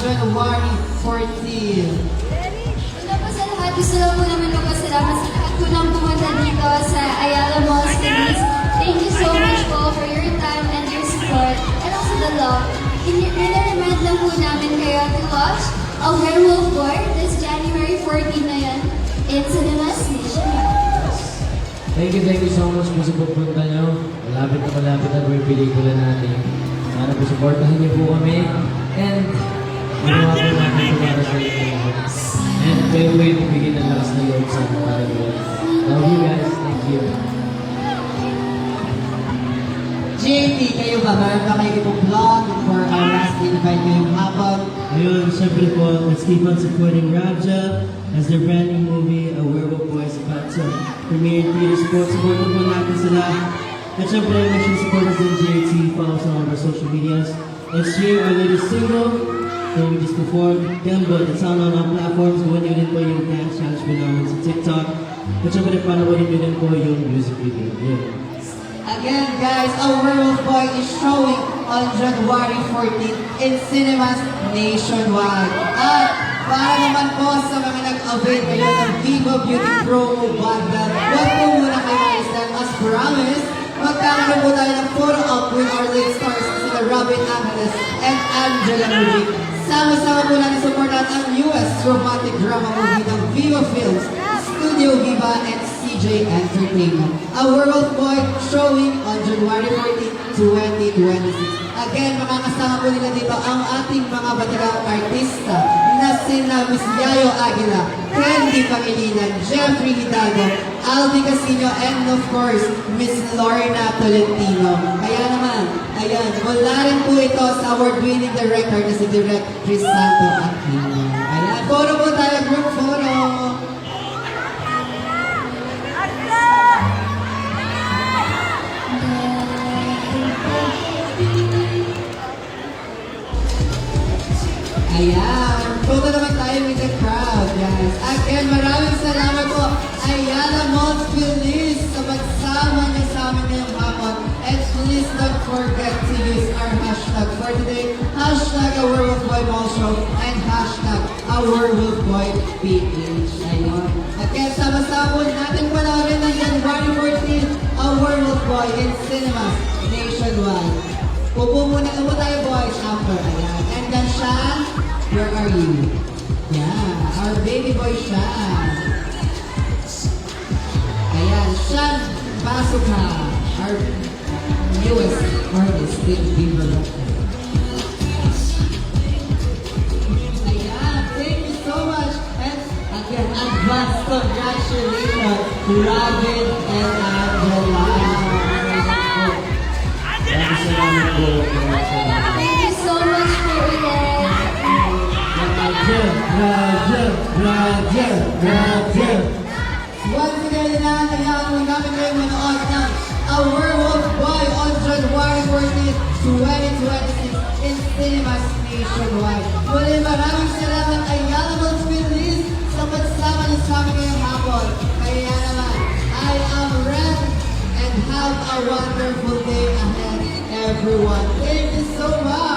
January 14.
Una po sa lahat, gusto lang po namin magpasalamat sa lahat po ng pumunta dito sa Ayala Malls Philippines. Thank you so much po for your time and your support and also the love. Remind lang po namin kayo to watch A Werewolf War this January 14 na yan in Cinemas Nationwide.
Thank you so much po sa pagpunta nyo. Malapit na po yung pelikula natin. Sana po supportahan niyo po kami. And ginawa po namin para sa inyo. And kayo po yung bigyan ng lakas na loob sa para. Love you guys. Thank you. you.
JP, kayo ba? Meron ba kayo itong vlog for our last invite ngayong hapon?
Ayun, syempre po, let's keep on supporting Raja as their brand new movie, A Werewolf Boy, is about to premiere in theaters po. Supportan po natin sila. At syempre, make sure to support us in JT, follow us on all of our social medias. Next year, our latest single, that we just performed, Dembo, it's on all platforms. Gawin nyo din po yung dance challenge po namin sa TikTok. At syempre, panoorin nyo din po yung music video. Yeah.
Again, guys, A Werewolf Boy is showing on January 14th in cinemas nationwide. At para naman po sa mga nag-avail ngayon ng Vivo Beauty promo bundle, huwag po muna kayo maisdan. As promised, magkakaroon po tayo ng photo op with our late stars sina Robin Angeles and Angela Mujik. Sama-sama po natin supportan ang US romantic drama movie ng Viva Films, Studio Viva, and CJ Entertainment. A Werewolf Boy showing on January 14, 2026. Again, makakasama po nila dito ang ating mga batigang artista na sina Miss Yayo Aguila, Candy Pangilinan, Jeffrey Hidalgo, Alvin Casino, and of course, Miss Lorna Tolentino. Kaya naman, ayan, mula rin po ito sa award-winning director na si Direk Crisanto Aquino. Ayan, photo po tayo, group photo. Ayan, photo naman tayo with the crowd, guys. Again, maraming salamat po, Ayala Malls Feliz, sa pagsama niyo sa amin ngayong hapon. And please don't forget to use our hashtag for today, hashtag A Werewolf Boy Mall Show, and hashtag A Werewolf Boy PH. Ayun. Again, sama-sama po natin panoorin ng January 14, A Werewolf Boy in cinemas nationwide. Pupo muna tayo, boys, after. Ayan. And then, Sean, where are you? Yeah, our baby boy, Sean. Ayan, Sean Basuka, our newest artist in Viva Local. Ayan, thank you so much. And again, advance congratulations to Robin and Angela.
Thank you so much for it.
Once again, inaayahan namin kayo manood ng A Werewolf Boy on January 14, 2026 in cinemas nationwide. Muli maraming salamat Ayala Malls Feliz sa pagsama niyo sa amin ngayong hapon. Kaya naman, I am Red and have a wonderful day ahead, everyone. Thank you so much!